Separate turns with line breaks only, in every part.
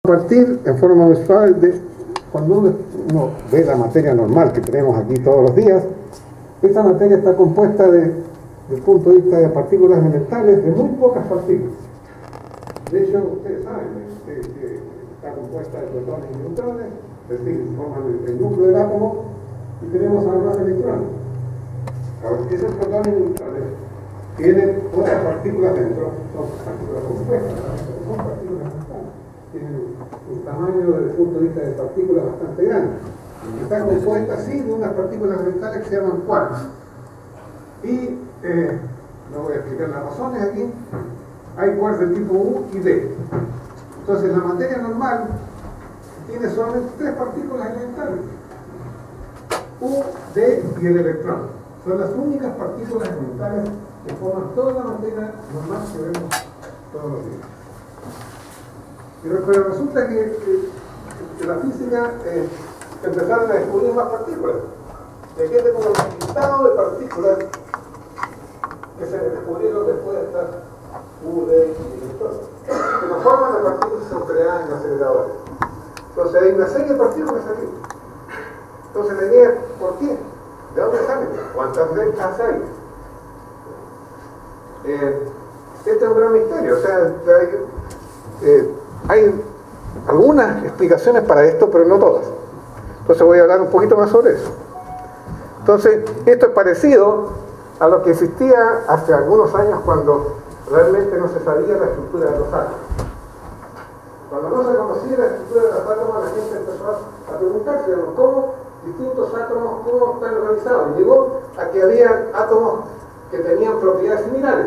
Partir en forma mensual de cuando uno ve la materia normal que tenemos aquí todos los días. Esa materia está compuesta desde el punto de vista de partículas elementales de muy pocas partículas. De hecho, ustedes saben que está compuesta de protones y neutrones, es decir, forman el núcleo del átomo y tenemos además electrones. Ahora, esos protones y neutrones tienen otras partículas dentro, son partículas compuestas, son partículas elementales. Tienen un tamaño desde el punto de vista de partículas bastante grande. Está compuesta así de unas partículas elementales que se llaman quarks. Y no voy a explicar las razones aquí. Hay quarks de tipo U y D. Entonces la materia normal tiene solamente tres partículas elementales: U, D y el electrón. Son las únicas partículas elementales que forman toda la materia normal que vemos todos los días. Pero resulta que la física empezaron a descubrir más partículas. Y aquí tengo un listado de partículas que se descubrieron después de estas U, D y electrones, que no forman las partículas que son creadas en aceleradores. Entonces hay una serie de partículas aquí. Entonces la idea es, ¿por qué? ¿De dónde salen? ¿Cuántas letras hay? Este es un gran misterio. O sea, hay algunas explicaciones para esto, pero no todas. Entonces voy a hablar un poquito más sobre eso. Entonces, esto es parecido a lo que existía hace algunos años cuando realmente no se sabía la estructura de los átomos. Cuando no se conocía la estructura de los átomos, la gente empezó a preguntarse cómo distintos átomos, cómo están organizados. Y llegó a que había átomos que tenían propiedades similares.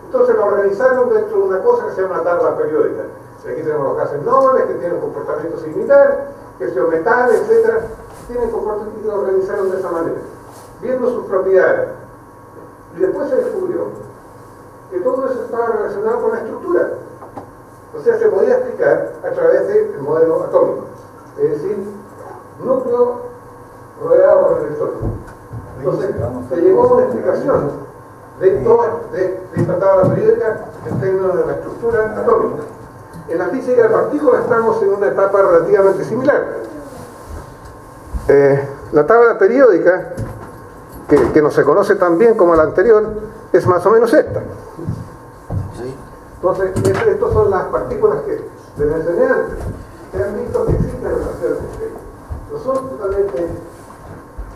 Entonces lo organizaron dentro de una cosa que se llama tabla periódica. Aquí tenemos los gases nobles que tienen comportamiento similar, que son metales, etc. Tienen comportamiento y lo organizaron de esa manera, viendo sus propiedades. Y después se descubrió que todo eso estaba relacionado con la estructura. O sea, se podía explicar a través del modelo atómico. Es decir, núcleo rodeado por electrones. Entonces, se llegó a una explicación de esta tabla periódica en términos de la estructura atómica. En la física de partículas estamos en una etapa relativamente similar. La tabla periódica, que no se conoce tan bien como la anterior, es más o menos esta. Entonces, estas son las partículas que les mencioné antes. Se han visto que existen relaciones entre ellas. No son totalmente,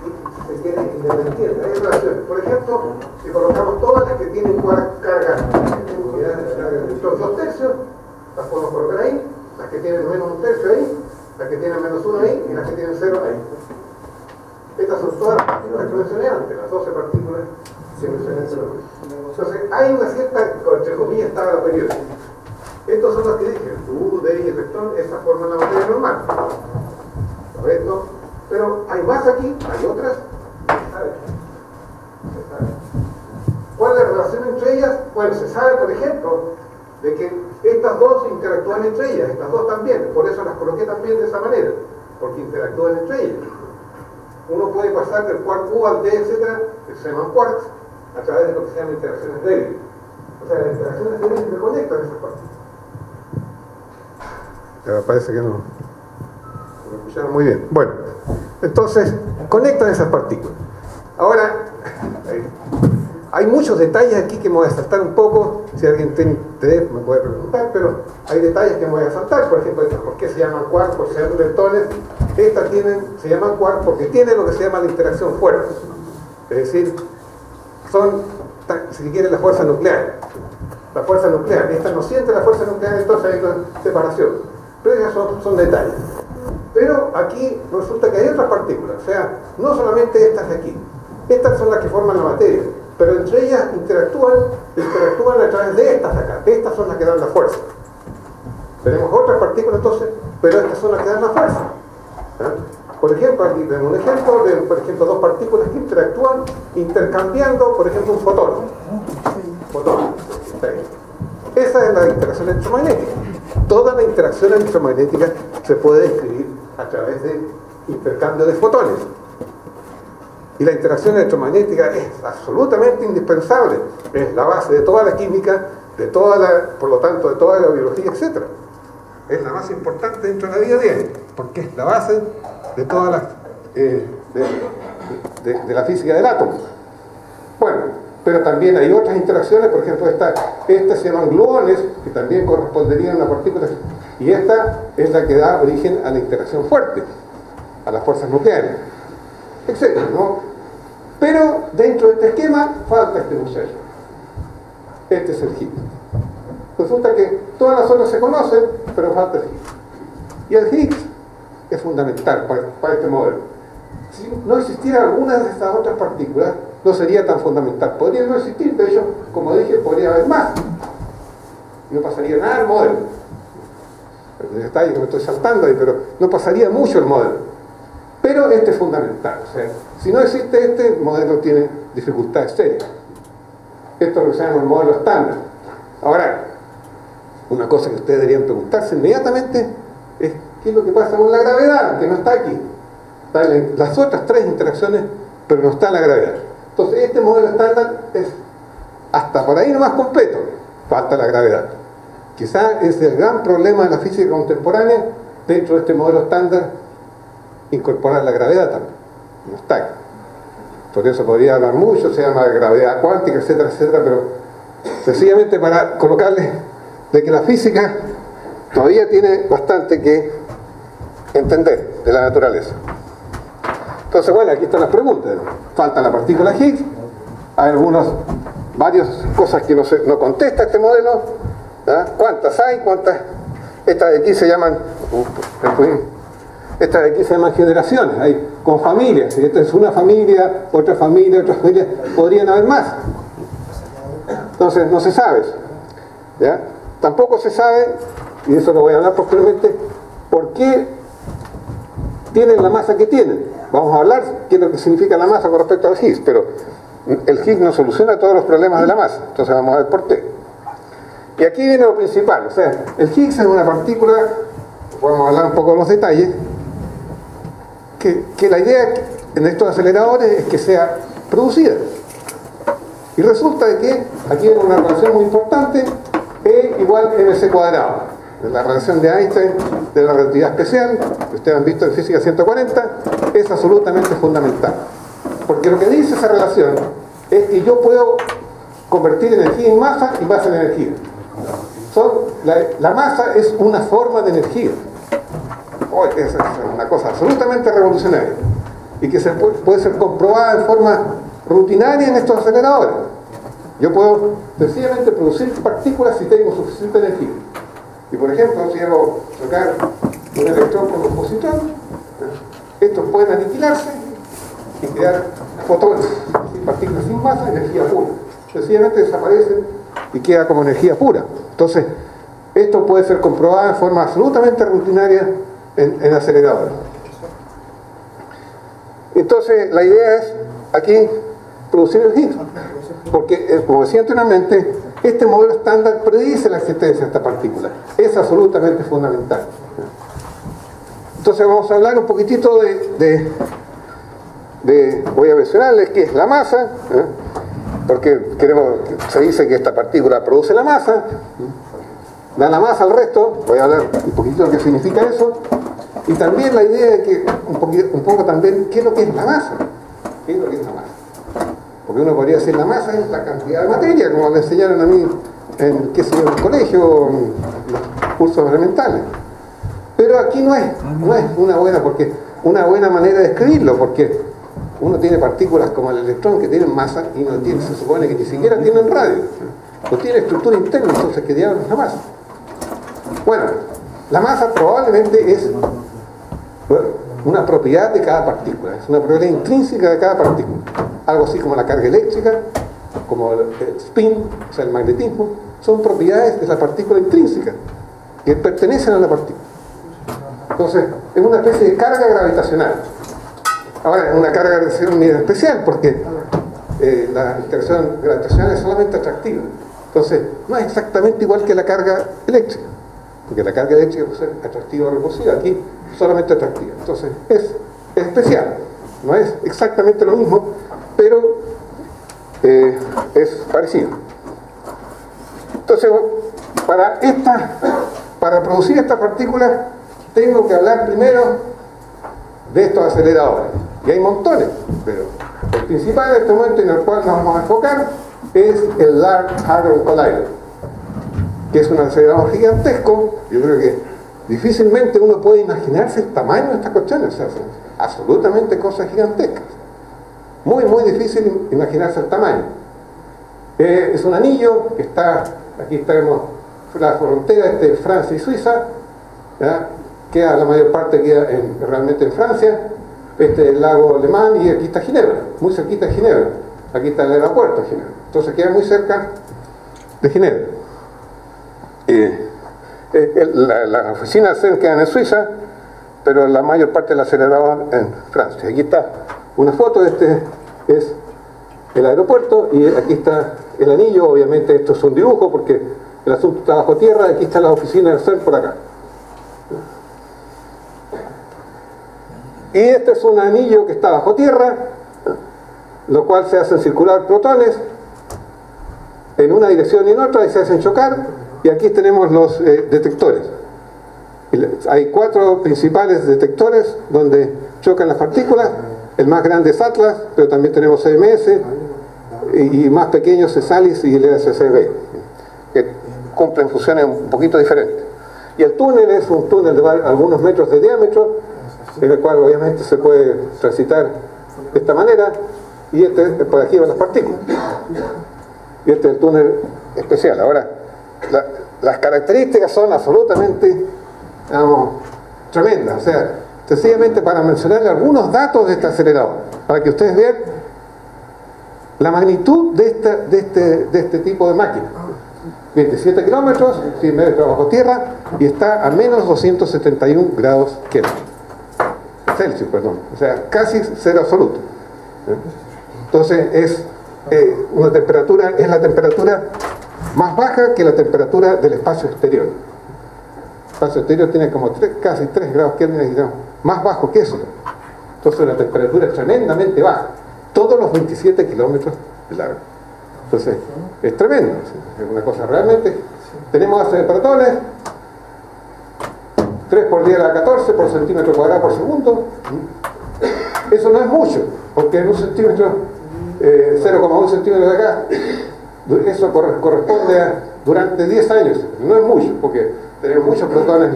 si se quiere, independientes. Hay relaciones. Por ejemplo, si colocamos todas las que tienen carga, unidades de carga de 2/3, las podemos colocar ahí, las que tienen menos 1/3 ahí, las que tienen menos 1 ahí y las que tienen 0 ahí. Estas son todas las partículas que mencioné antes, las 12 partículas que mencioné anteriormente. Entonces, hay una cierta, entre comillas, tabla periódica. Estos son los que dije, U, D y electrón, esas forman la materia normal. ¿Correcto? Pero hay más aquí, hay otras, se sabe. ¿Cuál es la relación entre ellas? Bueno, se sabe, por ejemplo, de que estas dos interactúan entre ellas, estas dos también, por eso las coloqué también de esa manera, porque interactúan entre ellas. Uno puede pasar del quark U al D, etcétera, que se llaman quarks, a través de lo que se llaman interacciones débiles. O sea, las interacciones débiles se conectan esas partículas. Ya parece que no lo escucharon muy bien. Bueno, entonces, conectan esas partículas. Ahora, hay muchos detalles aquí que me voy a saltar un poco. Si alguien tiene interés me puede preguntar, pero hay detalles que me voy a saltar. Por ejemplo, ¿por qué se llaman quarks? Por ser leptones. Estas se llaman quarks porque tienen lo que se llama la interacción fuerza. Es decir, son, si quiere, la fuerza nuclear. La fuerza nuclear. Esta no siente la fuerza nuclear, entonces hay una separación. Pero ellas son detalles. Pero aquí resulta que hay otras partículas. O sea, no solamente estas de aquí. Estas son las que forman la materia. Pero entre ellas interactúan a través de estas de acá. Estas son las que dan la fuerza. Tenemos otras partículas entonces, pero estas son las que dan la fuerza. Por ejemplo, aquí tenemos un ejemplo de, por ejemplo, dos partículas que interactúan intercambiando, por ejemplo, un fotón. Esa es la interacción electromagnética. Toda la interacción electromagnética se puede describir a través de intercambio de fotones. Y la interacción electromagnética es absolutamente indispensable. Es la base de toda la química, por lo tanto, de toda la biología, etc. es la más importante dentro de la vida diaria, porque es la base de todas las de la física del átomo. Bueno, pero también hay otras interacciones, por ejemplo, esta se llaman gluones, que también corresponderían a una partícula, y esta es la que da origen a la interacción fuerte, a las fuerzas nucleares, etc., ¿no? Pero dentro de este esquema falta este nucleo. Este es el Higgs. Resulta que todas las otras se conocen, pero falta el Higgs. Y el Higgs es fundamental para este modelo. Si no existiera alguna de estas otras partículas, no sería tan fundamental. Podría no existir, de hecho, como dije, podría haber más. No pasaría nada el modelo. El detalle que me estoy saltando ahí, pero no pasaría mucho el modelo. Pero este es fundamental. O sea, si no existe este, el modelo tiene dificultades serias. Esto es lo que se llama el modelo estándar. Ahora, una cosa que ustedes deberían preguntarse inmediatamente es qué es lo que pasa con la gravedad, que no está aquí. Están las otras tres interacciones, pero no está la gravedad. Entonces este modelo estándar es hasta por ahí nomás completo. Falta la gravedad. Quizá es el gran problema de la física contemporánea, dentro de este modelo estándar, incorporar la gravedad también. No está aquí. Por eso podría hablar mucho, se llama gravedad cuántica, etcétera, etcétera, pero sencillamente para colocarle de que la física todavía tiene bastante que entender de la naturaleza. Entonces, bueno, aquí están las preguntas. Falta la partícula Higgs, hay varias cosas que no contesta este modelo. ¿Ah? ¿Cuántas hay? ¿Cuántas? Estas de aquí se llaman generaciones, hay con familias. Si esta es una familia, otra familia, podrían haber más. Entonces no se sabe eso, ¿ya? Tampoco se sabe, y de eso lo voy a hablar posteriormente, por qué tienen la masa que tienen. Vamos a hablar qué es lo que significa la masa con respecto al Higgs, pero el Higgs no soluciona todos los problemas de la masa. Entonces vamos a ver por qué. Y aquí viene lo principal, o sea, el Higgs es una partícula, vamos a hablar un poco de los detalles, que la idea en estos aceleradores es que sea producida. Y resulta de que aquí hay una relación muy importante, E igual mc cuadrado. La relación de Einstein de la relatividad especial, que ustedes han visto en física 140, es absolutamente fundamental. Porque lo que dice esa relación es que yo puedo convertir energía en masa y masa en energía. La masa es una forma de energía. Es una cosa absolutamente revolucionaria y que puede ser comprobada en forma rutinaria en estos aceleradores. Yo puedo sencillamente producir partículas si tengo suficiente energía. Y por ejemplo, si hago chocar un electrón con un positrón, estos pueden aniquilarse y crear fotones, partículas sin masa, energía pura. Sencillamente desaparecen y queda como energía pura. Entonces, esto puede ser comprobado en forma absolutamente rutinaria en aceleradores. Entonces, la idea es aquí producir el Higgs, porque, como decía anteriormente, este modelo estándar predice la existencia de esta partícula. Es absolutamente fundamental. Entonces vamos a hablar un poquitito voy a mencionarles qué es la masa, porque se dice que esta partícula produce la masa, da la masa al resto. Voy a hablar un poquitito de qué significa eso, y también la idea de que un poco también qué es lo que es la masa. ¿Qué es lo que es la masa? Porque uno podría decir la masa es la cantidad de materia, como me enseñaron a mí en el colegio, en los cursos elementales. Pero aquí no es una buena manera de escribirlo, porque uno tiene partículas como el electrón que tienen masa y se supone que ni siquiera tienen radio. No tiene estructura interna, entonces ¿qué diablos es la masa? Bueno, la masa probablemente es una propiedad de cada partícula, es una propiedad intrínseca de cada partícula. Algo así como la carga eléctrica, como el spin, o sea el magnetismo, son propiedades de la partícula intrínseca que pertenecen a la partícula. Entonces, es una especie de carga gravitacional. Ahora, es una carga gravitacional muy especial porque la interacción gravitacional es solamente atractiva. Entonces, no es exactamente igual que la carga eléctrica, porque la carga eléctrica puede ser atractiva o repulsiva. Aquí, solamente atractiva. Entonces, es especial. No es exactamente lo mismo, pero es parecido. Entonces, para para producir estas partículas tengo que hablar primero de estos aceleradores. Y hay montones, pero el principal en este momento en el cual nos vamos a enfocar es el Large Hadron Collider, que es un acelerador gigantesco. Yo creo que difícilmente uno puede imaginarse el tamaño de estas cuestiones, o sea, son absolutamente cosas gigantescas. Muy, muy difícil imaginarse el tamaño. Es un anillo que está, aquí tenemos la frontera entre Francia y Suiza, ¿ya? Queda la mayor parte realmente en Francia, este es el lago Alemán y aquí está Ginebra, muy cerquita de Ginebra. Aquí está el aeropuerto de Ginebra, entonces queda muy cerca de Ginebra. Las oficinas quedan en Suiza, pero la mayor parte del acelerador en Francia. Aquí está una foto, este es el aeropuerto y aquí está el anillo. Obviamente esto es un dibujo porque el asunto está bajo tierra. Aquí está la oficina del CERN por acá. Y este es un anillo que está bajo tierra, lo cual se hacen circular protones en una dirección y en otra y se hacen chocar. Y aquí tenemos los detectores. Hay 4 principales detectores donde chocan las partículas. El más grande es Atlas, pero también tenemos CMS, y más pequeños es ALICE y el LSCB, que cumplen funciones un poquito diferentes. Y el túnel es un túnel de algunos metros de diámetro, en el cual obviamente se puede transitar de esta manera, y por aquí van las partículas. Y este es el túnel especial. Ahora, las características son absolutamente, digamos, tremendas. O sea, sencillamente para mencionarle algunos datos de este acelerador, para que ustedes vean la magnitud de este tipo de máquina. 27 kilómetros, 100 metros bajo tierra, y está a menos 271 grados Celsius, perdón. O sea, casi cero absoluto. Entonces es una temperatura, es la temperatura más baja que la temperatura del espacio exterior. El espacio exterior tiene como casi 3 grados Kelvin, digamos, más bajo que eso. Entonces la temperatura es tremendamente baja, todos los 27 kilómetros de largo. Entonces es tremendo, es una cosa realmente. Tenemos hace de protones 3 por 10 a la 14 por centímetro cuadrado por segundo. Eso no es mucho, porque en un centímetro, 0,1 centímetro de acá, eso corresponde a durante 10 años. No es mucho, porque tenemos muchos protones,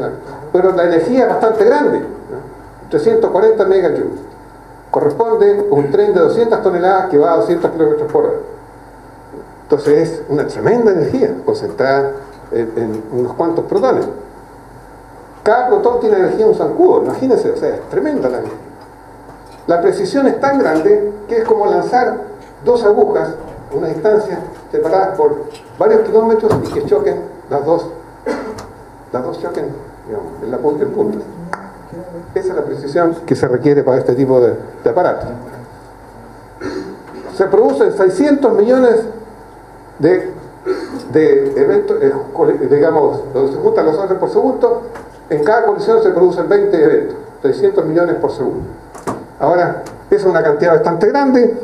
pero la energía es bastante grande, ¿no? 340 megajoules. Corresponde a un tren de 200 toneladas que va a 200 kilómetros por hora. Entonces es una tremenda energía concentrada en unos cuantos protones. Cada protón tiene energía en un zancudo, imagínense, o sea, es tremenda la energía. La precisión es tan grande que es como lanzar 2 agujas a una distancia separadas por varios kilómetros y que choquen las dos choquen, digamos, en la punta del punto. Esa es la precisión que se requiere para este tipo de aparatos. Se producen 600 millones de eventos, digamos, donde se juntan los órdenes por segundo. En cada colisión se producen 20 eventos, 600 millones por segundo. Ahora, es una cantidad bastante grande,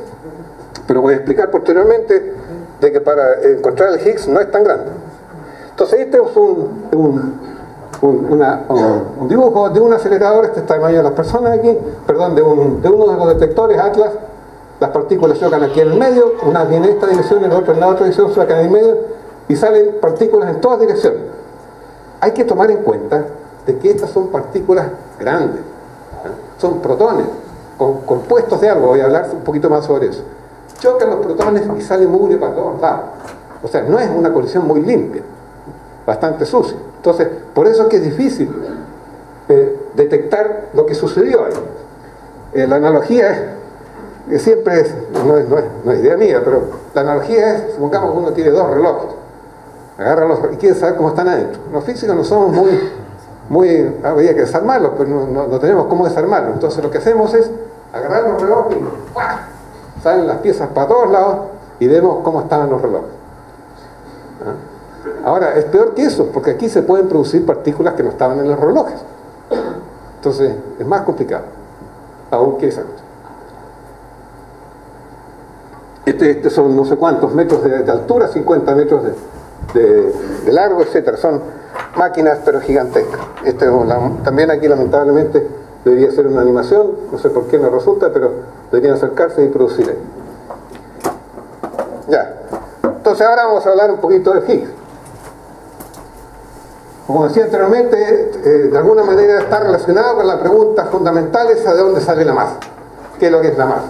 pero voy a explicar posteriormente de que para encontrar el Higgs no es tan grande. Entonces este es un dibujo de un acelerador, este está el tamaño de las personas aquí, perdón, de uno de los detectores Atlas. Las partículas chocan aquí en el medio, una viene en esta dirección, el otro en la otra dirección, chocan en el medio y salen partículas en todas direcciones. Hay que tomar en cuenta de que estas son partículas grandes, ¿eh? Son protones compuestos de algo, voy a hablar un poquito más sobre eso. Chocan los protones y sale mugre para todos lados. O sea, no es una colisión muy limpia, bastante sucia. Entonces, por eso es que es difícil detectar lo que sucedió ahí. La analogía es, que siempre es, no es idea mía, pero la analogía es, supongamos que uno tiene 2 relojes, agárralos y quiere saber cómo están adentro. Los físicos no somos habría que desarmarlos, pero no tenemos cómo desarmarlos. Entonces lo que hacemos es agarrar los relojes y ¡pua! Salen las piezas para todos lados y vemos cómo estaban los relojes. ¿Ah? Ahora, es peor que eso, porque aquí se pueden producir partículas que no estaban en los relojes. Entonces, es más complicado, aún que esa cosa. Este son no sé cuántos metros de altura, 50 metros de largo, etcétera. Son máquinas pero gigantescas. También aquí lamentablemente debería ser una animación, no sé por qué no resulta, pero deberían acercarse y producir ahí. Ya. Entonces ahora vamos a hablar un poquito de Higgs. Como decía anteriormente, de alguna manera está relacionado con la pregunta fundamental esa de dónde sale la masa. ¿Qué es lo que es la masa?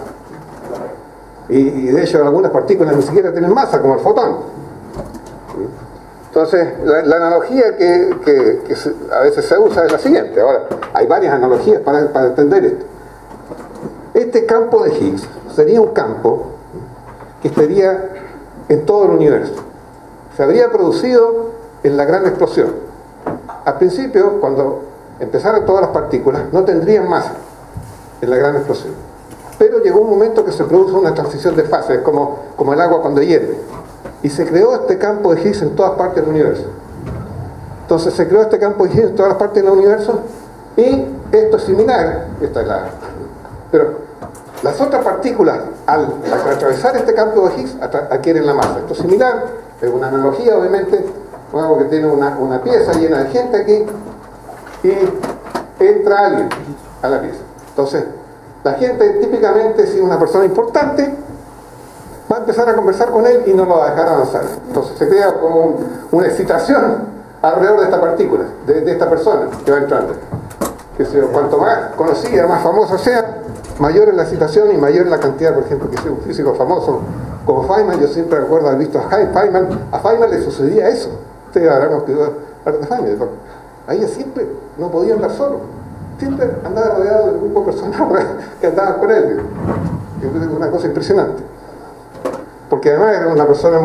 Y de hecho algunas partículas ni siquiera tienen masa, como el fotón. Entonces, la analogía que a veces se usa es la siguiente. Ahora, hay varias analogías para entender esto. Este campo de Higgs sería un campo que estaría en todo el universo. Se habría producido en la gran explosión. Al principio, cuando empezaron todas las partículas, no tendrían masa en la gran explosión. Pero llegó un momento que se produjo una transición de fase, es como el agua cuando hierve. Y se creó este campo de Higgs en todas partes del universo. Entonces se creó este campo de Higgs en todas las partes del universo, y esto es similar, pero las otras partículas al atravesar este campo de Higgs adquieren la masa. Esto es similar, es una analogía obviamente, algo que tiene una pieza llena de gente aquí, y entra alguien a la pieza. Entonces la gente típicamente, si es una persona importante, va a empezar a conversar con él y no lo va a dejar avanzar. Entonces se crea como una excitación alrededor de esta partícula, de esta persona que va entrando. Cuanto más conocida, más famosa sea, mayor es la excitación y mayor es la cantidad. Por ejemplo, que sea un físico famoso como Feynman, yo siempre recuerdo haber visto a Feynman. A Feynman le sucedía eso. Ustedes habrán oído hablar de Feynman. A ella siempre no podía andar solo. Siempre andaba rodeado de un grupo de personas que andaban con él. Es una cosa impresionante. Porque además era una persona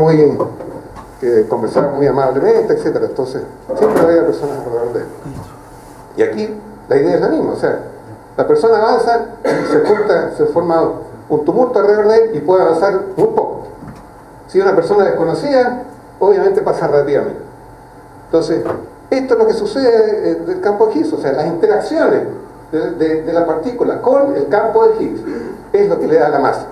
que conversaba muy amablemente, etc. Entonces, siempre había personas alrededor de él. Y aquí la idea es la misma, o sea, la persona avanza, se forma un tumulto alrededor de él y puede avanzar muy poco. Si una persona desconocida, obviamente pasa rápidamente. Entonces, esto es lo que sucede del campo de Higgs, o sea, las interacciones de la partícula con el campo de Higgs es lo que le da la masa.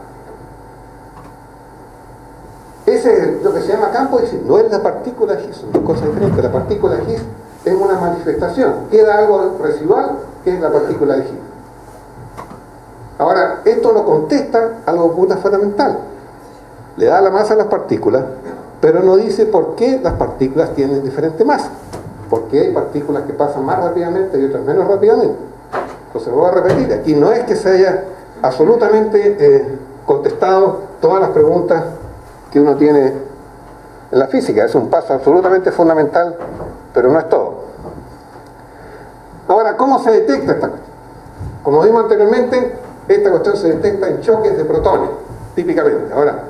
Ese es lo que se llama campo de Higgs, no es la partícula de Higgs, son dos cosas diferentes. La partícula de Higgs es una manifestación, queda algo residual que es la partícula de Higgs. Ahora, esto no contesta algo fundamental. Le da la masa a las partículas, pero no dice por qué las partículas tienen diferente masa. Porque hay partículas que pasan más rápidamente y otras menos rápidamente. Entonces voy a repetir, aquí no es que se haya absolutamente contestado todas las preguntas que uno tiene en la física. Es un paso absolutamente fundamental, pero no es todo. Ahora, ¿cómo se detecta esta cuestión? Como vimos anteriormente, esta cuestión se detecta en choques de protones, típicamente. Ahora,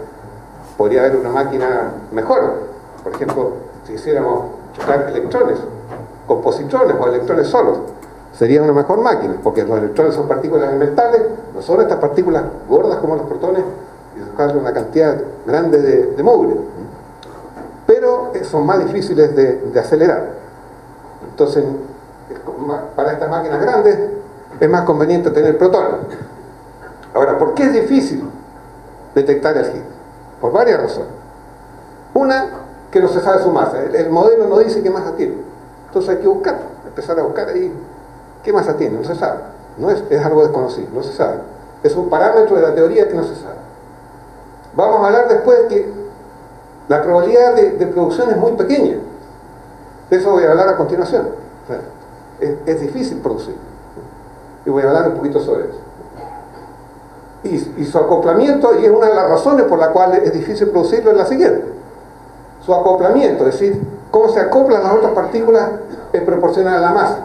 podría haber una máquina mejor. Por ejemplo, si hiciéramos chocar electrones con positrones o electrones solos, sería una mejor máquina, porque los electrones son partículas elementales, no son estas partículas gordas como los protones, y buscarle una cantidad grande de mugre. Pero son más difíciles de acelerar. Entonces, para estas máquinas grandes es más conveniente tener protones. Ahora, ¿por qué es difícil detectar el Higgs? Por varias razones. Una, que no se sabe su masa. El modelo no dice qué masa tiene. Entonces hay que buscar, empezar a buscar ahí qué masa tiene, no se sabe. No es algo desconocido, no se sabe. Es un parámetro de la teoría que no se sabe. Vamos a hablar después que la probabilidad de producción es muy pequeña. De eso voy a hablar a continuación. O sea, es difícil producir. Y voy a hablar un poquito sobre eso. Y su acoplamiento, y es una de las razones por la cual es difícil producirlo, es la siguiente. Su acoplamiento, es decir, cómo se acoplan las otras partículas, es proporcional a la masa.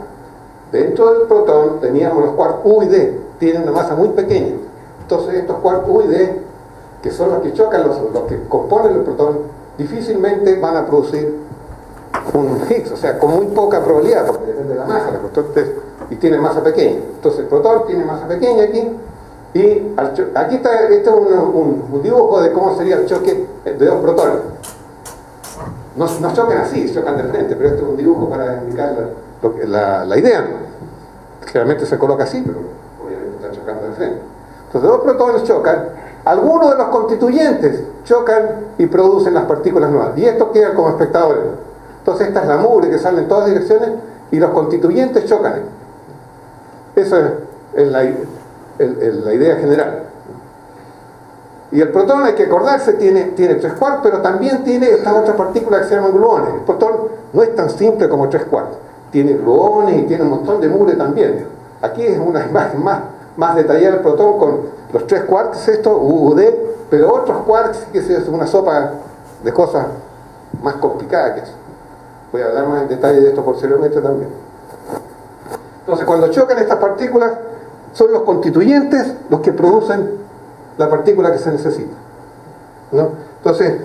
Dentro del protón teníamos los quarks U y D, tienen una masa muy pequeña. Entonces estos quarks U y D, que son los que chocan, los que componen el protón, difícilmente van a producir un Higgs, o sea, con muy poca probabilidad, porque depende de la masa, y tiene masa pequeña. Entonces el protón tiene masa pequeña aquí, y aquí está, este es un dibujo de cómo sería el choque de dos protones. No chocan así, chocan de frente, pero este es un dibujo para indicar la idea. Generalmente se coloca así, pero obviamente está chocando de frente. Entonces dos protones chocan, algunos de los constituyentes chocan y producen las partículas nuevas, y esto queda como espectadores. Entonces esta es la mugre que sale en todas direcciones y los constituyentes chocan. Eso es la idea general. Y el protón, hay que acordarse, tiene 3 quarks, pero también tiene estas otras partículas que se llaman gluones. El protón no es tan simple como 3 quarks. Tiene gluones y tiene un montón de mugre también. Aquí es una imagen más detallada del protón con los 3 quarks, esto, UD, pero otros quarks que es una sopa de cosas más complicadas que eso. Voy a hablar más en detalle de esto posteriormente también. Entonces, cuando chocan estas partículas, son los constituyentes los que producen la partícula que se necesita, ¿no? Entonces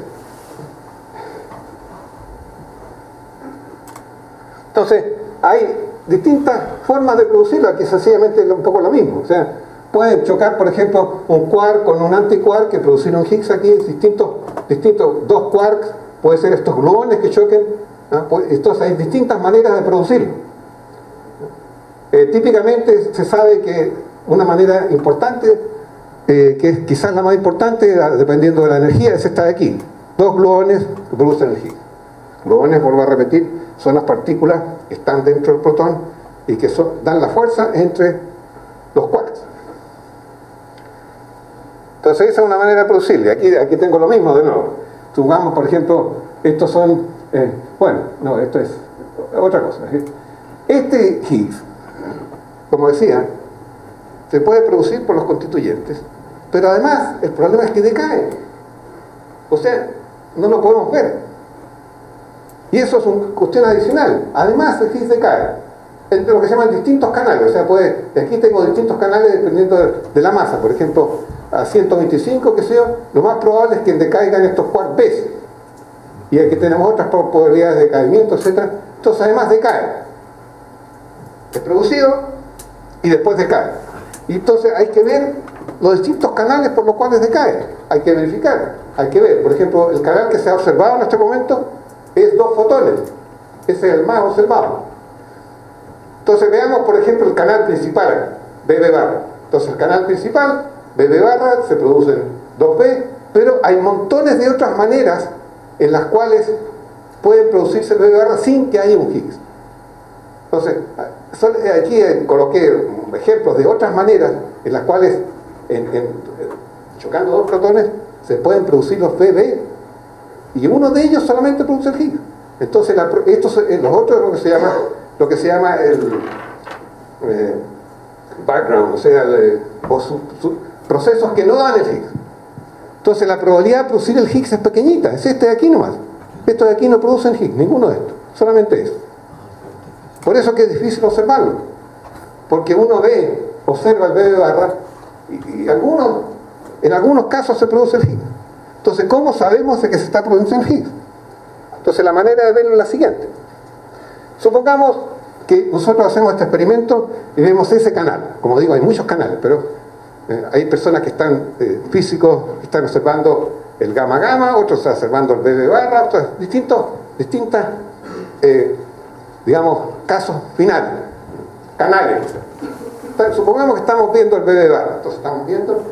hay distintas formas de producirlo. Aquí sencillamente es un poco lo mismo. O sea, pueden chocar, por ejemplo, un quark con un antiquark que producir un Higgs aquí, distintos 2 quarks, puede ser estos gluones que choquen, ¿no? Entonces hay distintas maneras de producirlo. Típicamente se sabe que una manera importante, que es quizás la más importante, dependiendo de la energía, es esta de aquí. 2 gluones que producen energía. Gluones, vuelvo a repetir, son las partículas que están dentro del protón y que dan la fuerza entre los quarks. Entonces esa es una manera de producirle. Aquí tengo lo mismo de nuevo. Supongamos, por ejemplo, estos son... esto es otra cosa. Este Higgs, como decía, se puede producir por los constituyentes, pero además el problema es que decae. O sea, no lo podemos ver. Y eso es una cuestión adicional. Además, el Higgs decae entre lo que se llaman distintos canales. O sea, aquí tengo distintos canales dependiendo de la masa. Por ejemplo, a 125, que sea, lo más probable es que decaigan estos quarks veces. Y aquí tenemos otras probabilidades de decaimiento, etc. Entonces, además decae. Es producido y después decae. Y entonces hay que ver los distintos canales por los cuales decae. Hay que verificar, hay que ver. Por ejemplo, el canal que se ha observado en este momento es 2 fotones. Ese es el más observado. Entonces veamos, por ejemplo, el canal principal, BB barra. Entonces el canal principal, BB barra, se producen 2B, pero hay montones de otras maneras en las cuales pueden producirse BB barra sin que haya un Higgs. Entonces, aquí coloqué ejemplos de otras maneras en las cuales, chocando 2 protones, se pueden producir los BB, y uno de ellos solamente produce el Higgs. Entonces, los otros es lo que se llama el background, o sea, procesos que no dan el Higgs. Entonces, la probabilidad de producir el Higgs es pequeñita, es este de aquí nomás. Estos de aquí no producen Higgs, ninguno de estos, solamente eso. Por eso que es difícil observarlo, porque uno observa el BB barra y en algunos casos se produce el Higgs. Entonces, ¿cómo sabemos de que se está produciendo el Higgs? Entonces, la manera de verlo es la siguiente. Supongamos que nosotros hacemos este experimento y vemos ese canal. Como digo, hay muchos canales, pero hay personas que están, físicos, que están observando el gamma gamma, otros están observando el BB barra, otros distintas digamos, casos finales, canales. Entonces, supongamos que estamos viendo el BB barra, entonces estamos viendo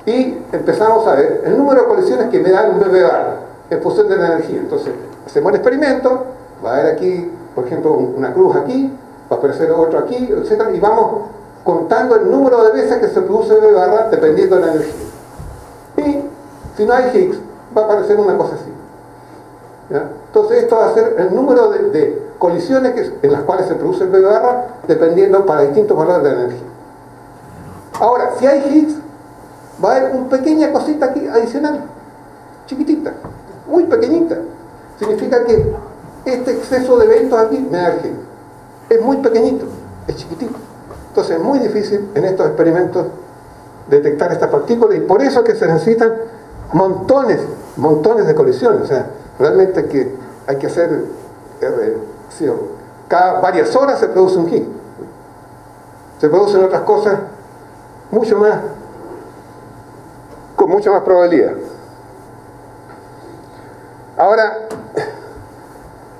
y empezamos a ver el número de colisiones que me dan un BB barra en función de la energía. Entonces, hacemos el experimento, va a haber aquí, por ejemplo, una cruz aquí, va a aparecer otro aquí, etc. Y vamos contando el número de veces que se produce BB barra dependiendo de la energía. Y si no hay Higgs, va a aparecer una cosa así. ¿Ya? Entonces, esto va a ser el número de colisiones en las cuales se produce el BB barra dependiendo para distintos valores de la energía. Ahora, si hay Higgs, va a haber una pequeña cosita aquí adicional, chiquitita, muy pequeñita. Significa que este exceso de eventos aquí me da el Higgs. Es muy pequeñito, es chiquitito. Entonces es muy difícil en estos experimentos detectar estas partículas, y por eso es que se necesitan montones de colisiones. O sea, realmente hay que hacer cada varias horas se produce un Higgs. Se producen otras cosas con mucha más probabilidad. Ahora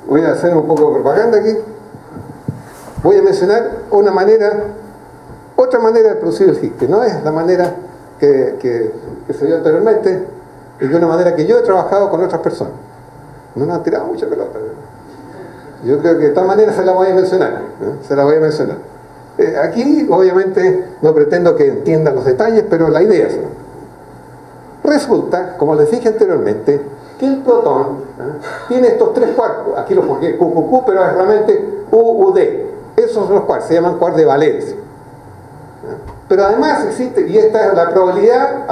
voy a hacer un poco de propaganda aquí. Voy a mencionar otra manera de producir el Higgs, que no es la manera que se dio anteriormente, es de una manera que yo he trabajado con otras personas. No nos han tirado mucha pelota. Yo creo que de todas maneras se la voy a mencionar, ¿eh? Se la voy a mencionar. Aquí, obviamente, no pretendo que entiendan los detalles, pero la idea es: resulta, como les dije anteriormente, que el protón tiene estos tres quarks. Aquí los pongo QQQ, pero es realmente UUD. Esos son los quarks, se llaman quarks de valencia. Pero además existe, y esta es la probabilidad,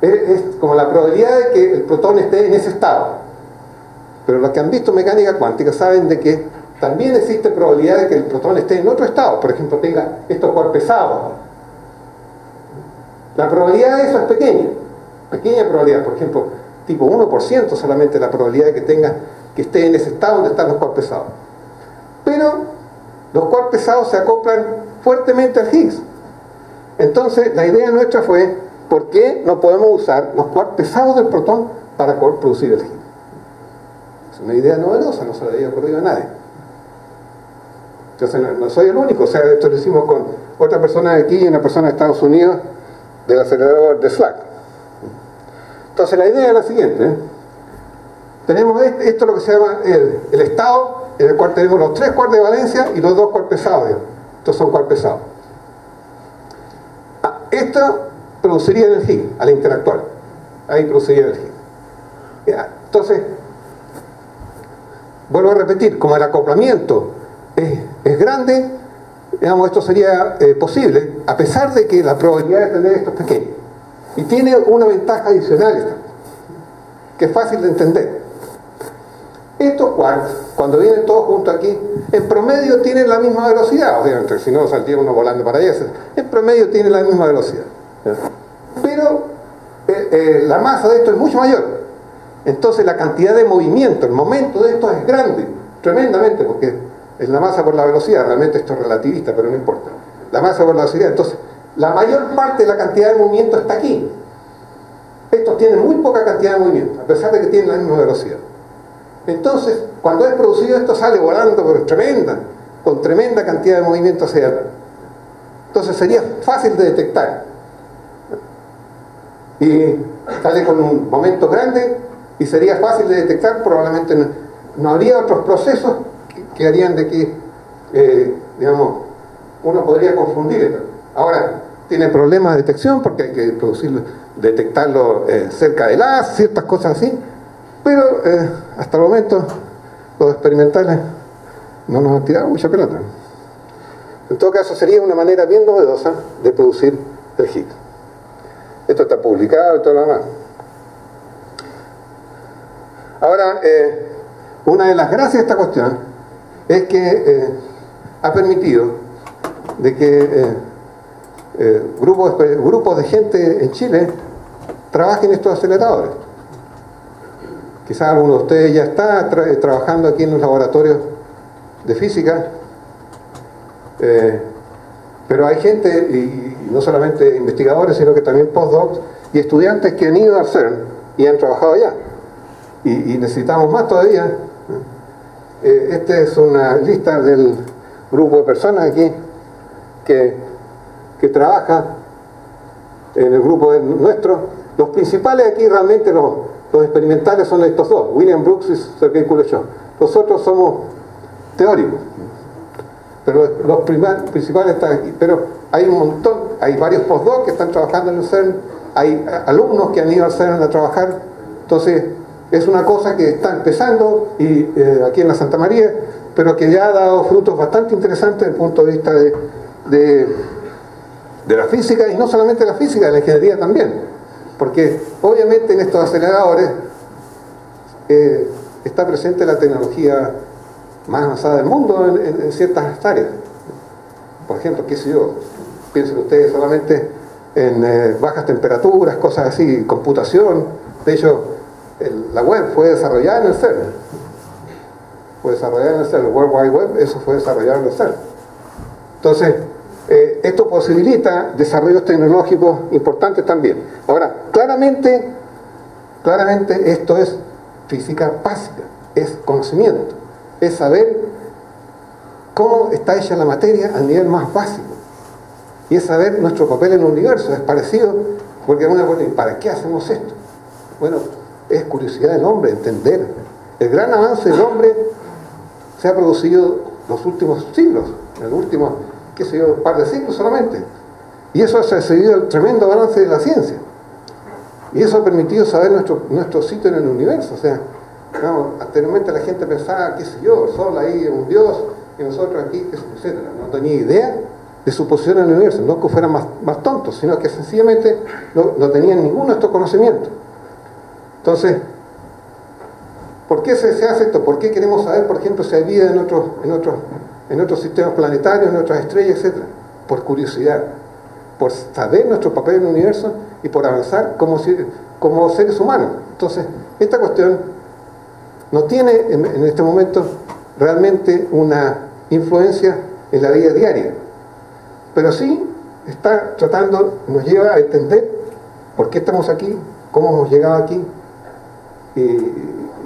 es como la probabilidad de que el protón esté en ese estado. Pero los que han visto mecánica cuántica saben de que también existe probabilidad de que el protón esté en otro estado, por ejemplo, tenga estos quarks pesados. La probabilidad de eso es pequeña probabilidad, por ejemplo, tipo 1% solamente la probabilidad de que esté en ese estado donde están los quarks pesados. Pero los quarks pesados se acoplan fuertemente al Higgs. Entonces, la idea nuestra fue: ¿por qué no podemos usar los quarks pesados del protón para poder producir el Higgs? Es una idea novedosa, no se le había ocurrido a nadie. Entonces, no soy el único, o sea, esto lo hicimos con otra persona de aquí y una persona de Estados Unidos del acelerador de SLAC. Entonces, la idea es la siguiente, ¿eh? Tenemos esto lo que se llama el estado, en el cual tenemos los tres quarks de valencia y los dos quarks pesados, digamos. Estos son quarks pesados. Esto produciría energía al interactuar. Ahí produciría energía. Entonces, vuelvo a repetir, como el acoplamiento es grande, digamos, esto sería posible, a pesar de que la probabilidad de tener esto es pequeña. Y tiene una ventaja adicional, que es fácil de entender. Estos quarks, cuando vienen todos juntos aquí, en promedio tienen la misma velocidad. Obviamente, si no saldría uno volando para allá. En promedio tienen la misma velocidad. Pero la masa de esto es mucho mayor. Entonces la cantidad de movimiento, el momento de esto es grande, tremendamente, porque es la masa por la velocidad. Realmente esto es relativista, pero no importa. La masa por la velocidad. Entonces, la mayor parte de la cantidad de movimiento está aquí. Estos tienen muy poca cantidad de movimiento, a pesar de que tienen la misma velocidad. Entonces, cuando es producido, esto sale volando con tremenda cantidad de movimiento hacia adelante. Entonces sería fácil de detectar. Y sale con un momento grande y sería fácil de detectar. Probablemente no habría otros procesos que harían de que, digamos, uno podría confundir esto. Ahora, tiene problemas de detección porque hay que detectarlo cerca del haz, ciertas cosas así. Pero hasta el momento los experimentales no nos han tirado mucha pelota. En todo caso, sería una manera bien novedosa de producir el Higgs. Esto está publicado y todo lo demás. Ahora, una de las gracias de esta cuestión es que ha permitido de que grupos de gente en Chile trabajen estos aceleradores. Quizás alguno de ustedes ya está trabajando aquí en los laboratorios de física, pero hay gente, y no solamente investigadores, sino que también postdocs y estudiantes que han ido al CERN y han trabajado allá. Y necesitamos más todavía. Esta es una lista del grupo de personas aquí que trabaja en el grupo nuestro. Los principales aquí realmente los experimentales son estos dos, William Brooks y Sergei Kuleshov. Nosotros somos teóricos, pero los principales están aquí. Pero hay un montón, hay varios postdocs que están trabajando en el CERN, hay alumnos que han ido al CERN a trabajar. Entonces es una cosa que está empezando y aquí en la Santa María, pero que ya ha dado frutos bastante interesantes desde el punto de vista de la física, y no solamente la física, de la ingeniería también. Porque obviamente en estos aceleradores está presente la tecnología más avanzada del mundo en ciertas áreas. Por ejemplo, qué sé yo, piensen ustedes solamente en bajas temperaturas, cosas así, computación. De hecho, la web fue desarrollada en el CERN. Fue desarrollada en el CERN, el World Wide Web, eso fue desarrollado en el CERN. Entonces, esto posibilita desarrollos tecnológicos importantes también. Ahora, claramente esto es física básica, es conocimiento, es saber cómo está hecha la materia al nivel más básico, y es saber nuestro papel en el universo. Es parecido, porque ¿para qué hacemos esto? Bueno, es curiosidad del hombre, entender. El gran avance del hombre se ha producido los últimos siglos, en los últimos, qué sé yo, par de siglos solamente. Y eso ha seguido el tremendo avance de la ciencia. Y eso ha permitido saber nuestro sitio en el universo. O sea, anteriormente la gente pensaba, qué sé yo, el Sol ahí, un Dios, y nosotros aquí, etc. No tenía idea de su posición en el universo. No que fueran más tontos, sino que sencillamente no tenían ninguno de estos conocimientos. Entonces, ¿por qué se hace esto? ¿Por qué queremos saber, por ejemplo, si hay vida en otros sistemas planetarios, en otras estrellas, etc.? Por curiosidad, por saber nuestro papel en el universo y por avanzar como seres humanos. Entonces, esta cuestión no tiene en este momento realmente una influencia en la vida diaria, pero sí nos lleva a entender por qué estamos aquí, cómo hemos llegado aquí, y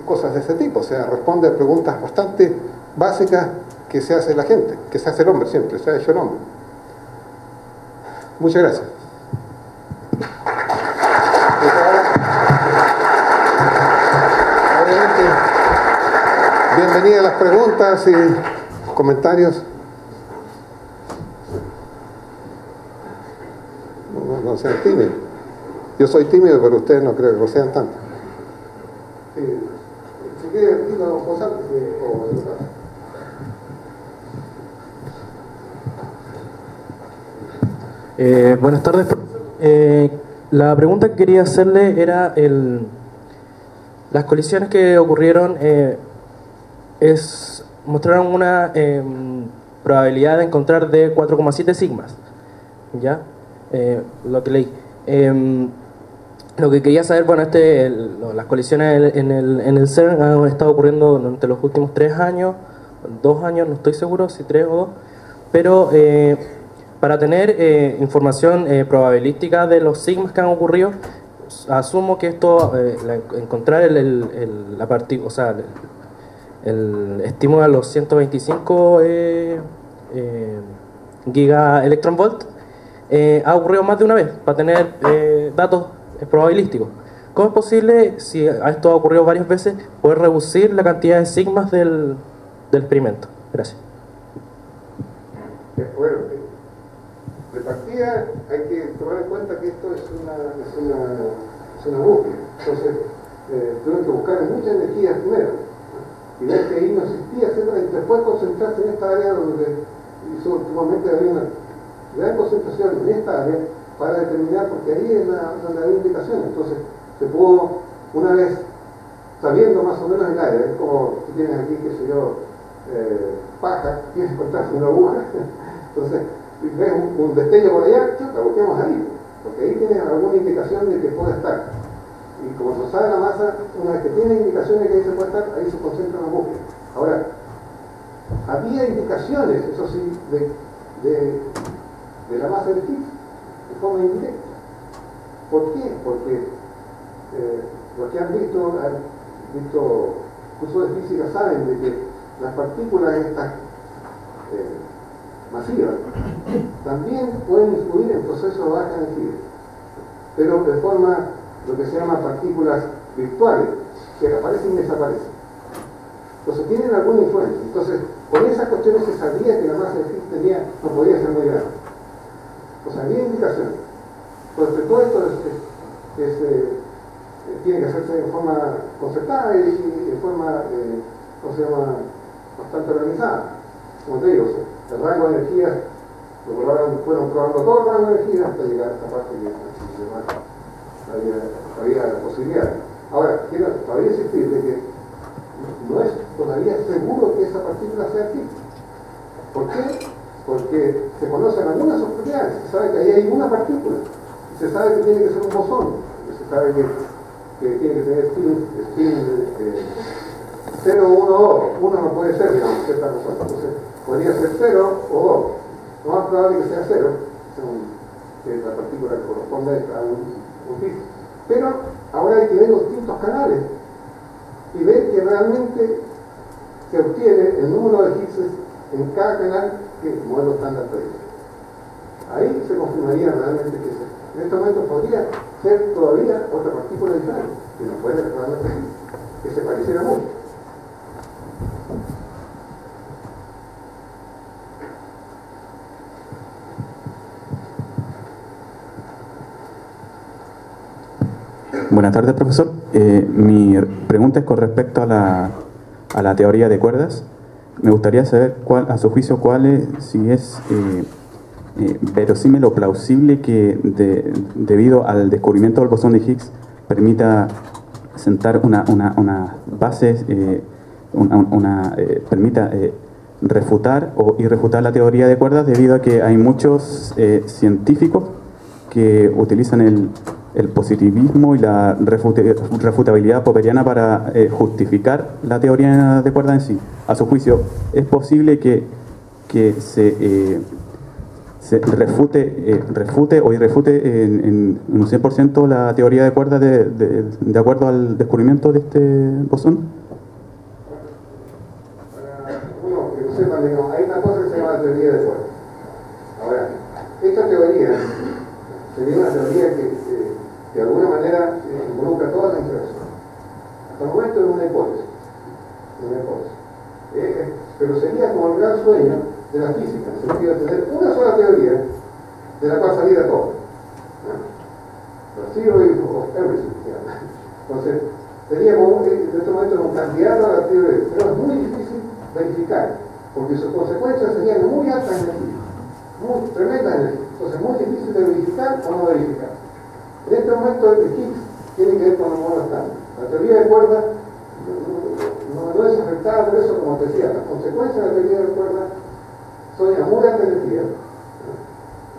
cosas de ese tipo. O sea, responde a preguntas bastante básicas que se hace la gente, que se hace el hombre siempre, se ha hecho el hombre. Muchas gracias. Obviamente, bienvenidas las preguntas y comentarios. No sean tímidos. Yo soy tímido, pero ustedes no creo que lo sean tanto. Si quiere, digo, José,
buenas tardes. La pregunta que quería hacerle era las colisiones que ocurrieron mostraron una probabilidad de encontrar de 4,7 sigmas, ¿ya? Lo que leí. Lo que quería saber, bueno, las colisiones en el CERN han estado ocurriendo durante los últimos 3 años, 2 años, no estoy seguro si 3 o 2, pero para tener información probabilística de los sigmas que han ocurrido, asumo que esto, encontrar la partícula, o sea, el estímulo a los 125 gigaelectronvolt, ha ocurrido más de una vez, para tener datos probabilísticos. ¿Cómo es posible, si esto ha ocurrido varias veces, poder reducir la cantidad de sigmas del experimento? Gracias.
Bueno, de partida hay que tomar en cuenta que esto es una búsqueda. Entonces, tuvieron que buscar mucha energía primero, y ver que ahí no existía, etcétera, y después concentrarse en esta área donde últimamente había una gran concentración en esta área para determinar, porque ahí es donde había indicaciones. Entonces se pudo, una vez sabiendo más o menos el área, es como tú tienes aquí, qué sé yo, paja, tienes que encontrar una aguja, entonces ves un destello por allá, la busquemos ahí, porque ahí tienes alguna indicación de que puede estar. Y como se sabe la masa, una vez que tiene indicaciones que ahí se puede estar, ahí se concentra en la búsqueda. Ahora, había indicaciones, eso sí, de la masa del Higgs, de forma indirecta. ¿Por qué? Porque los que han visto cursos de física saben de que las partículas estas masivas también pueden influir en procesos de baja energía, pero de forma, lo que se llama partículas virtuales, que aparecen y desaparecen. Entonces tienen alguna influencia. Entonces, con esas cuestiones se sabía que la masa de Higgs no podía ser muy grande. O sea, había indicaciones. Entonces, todo esto tiene que hacerse de forma concertada y de forma, bastante organizada. Como te digo, el rango de energía, fueron probando todo el rango de energía hasta llegar a esta parte que había la posibilidad. Ahora, quiero todavía insistir de que no es todavía seguro que esa partícula sea aquí. ¿Por qué? Porque se conocen algunas de sus propiedades. Se sabe que ahí hay una partícula. Se sabe que tiene que ser un bosón. Se sabe que tiene que tener spin 0, 1, 2. 1 no puede ser, digamos, cierta cosa. Entonces, podría ser 0 o 2. Lo más probable es que sea 0, que la partícula corresponde a un bit. Pero ahora hay que ver los distintos canales y ver que realmente se obtiene el número de Higgs en cada canal que el modelo estándar predice. Ahí se confirmaría realmente que en este momento podría ser todavía otra partícula diferente, que no puede realmente que se pareciera mucho.
Buenas tardes, profesor. Mi pregunta es con respecto a la teoría de cuerdas. Me gustaría saber, a su juicio, si es verosímil o plausible que debido al descubrimiento del bosón de Higgs permita sentar una base, permita refutar o irrefutar la teoría de cuerdas, debido a que hay muchos científicos que utilizan el positivismo y la refutabilidad popperiana para justificar la teoría de cuerdas en sí. A su juicio, ¿es posible que se refute o irrefute en un 100% la teoría de cuerdas de acuerdo al descubrimiento de este bosón?
Uno, que sepan, hay una cosa que se llama teoría de cuerdas. Ahora, esta teoría sería una teoría que de alguna manera involucra toda la interacción. Hasta el momento es una hipótesis. Pero sería como el gran sueño de la física, en el sentido de tener una sola teoría de la cual saliera todo. The theory of everything. Entonces, sería como en este momento un candidato a la teoría, pero es muy difícil verificar, porque sus consecuencias serían muy altas energías, muy tremendas energías. Entonces, muy difícil de verificar o no verificar. En este momento, el Higgs tiene que ver con el modo estándar. La teoría de cuerdas no es afectada por eso, como te decía. Las consecuencias de la teoría de cuerdas son a muy alta energía.